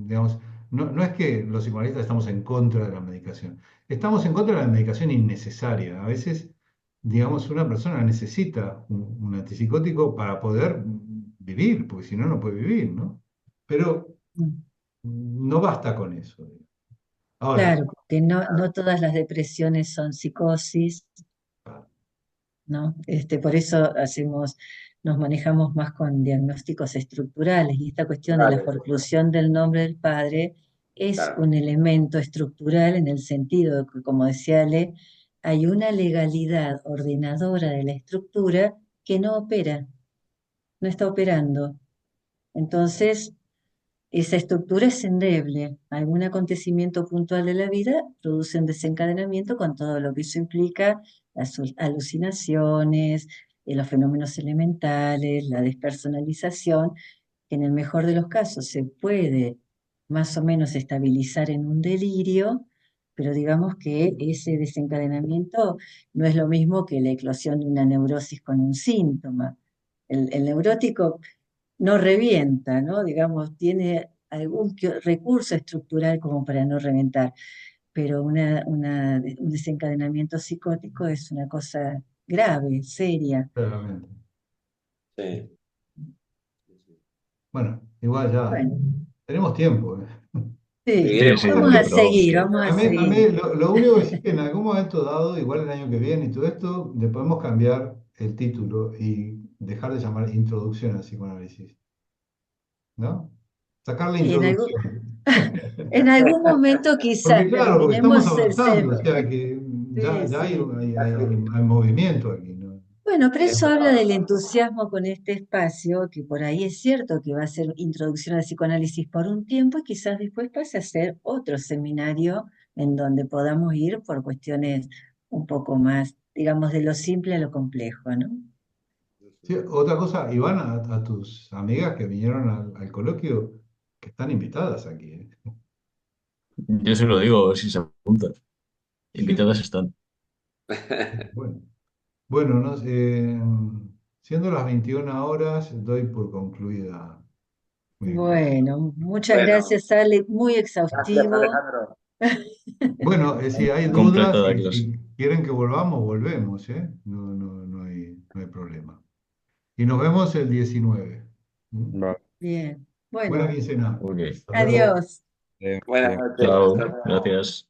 Digamos, no es que los psicoanalistas estamos en contra de la medicación. Estamos en contra de la medicación innecesaria. A veces, digamos, una persona necesita un antipsicótico para poder vivir, porque si no, no puede vivir, ¿no? Pero Mm. no basta con eso. Ahora, Claro, porque no todas las depresiones son psicosis. ¿no? Por eso nos manejamos más con diagnósticos estructurales y esta cuestión de la Vale, forclusión del nombre del padre es claro. un elemento estructural en el sentido de que, como decía Ale, hay una legalidad ordenadora de la estructura que no opera, no está operando. Entonces, esa estructura es endeble. Algún acontecimiento puntual de la vida produce un desencadenamiento con todo lo que eso implica, las alucinaciones, los fenómenos elementales, la despersonalización, que en el mejor de los casos se puede más o menos estabilizar en un delirio, pero digamos que ese desencadenamiento no es lo mismo que la eclosión de una neurosis con un síntoma. El neurótico no revienta, ¿no? Digamos, tiene algún recurso estructural como para no reventar, pero un desencadenamiento psicótico es una cosa grave, seria. Claramente. Sí. Bueno, igual ya Bueno, tenemos tiempo. sí, Seguiremos Sí, vamos sí, a pero vamos, seguir, que vamos a A seguir. mí lo único que sí que en algún momento dado, igual el año que viene y todo esto, le podemos cambiar el título y dejar de llamar Introducción al Psicoanálisis, ¿no? Sacar la Sí, introducción. en algún momento Porque quizás claro, porque estamos terminemos avanzando, o sea que sí, ya hay, sí. hay movimiento aquí, ¿no? Bueno, pero Es eso habla del entusiasmo con este espacio, que por ahí es cierto que va a ser introducción al psicoanálisis por un tiempo y quizás después pase a ser otro seminario en donde podamos ir por cuestiones un poco más, digamos, de lo simple a lo complejo, ¿no? Sí, otra cosa, Iván, a tus amigas que vinieron al coloquio, que están invitadas aquí, ¿eh? yo se lo digo si se apuntan. Sí, Invitadas están. bueno. Bueno, siendo las 21 horas, doy por concluida mi clase. Bueno, muchas Bueno, gracias, Ale, muy gracias exhaustivo. Alejandro. Bueno, si hay dudas Completada y clase. si quieren que volvamos, volvemos, ¿eh? No hay problema. Y nos vemos el 19. ¿Mm? Vale. Bien, Buena bueno, quincena. Ok. Hasta luego. adiós. Buenas Bien. noches. Chao. Hasta luego. Gracias.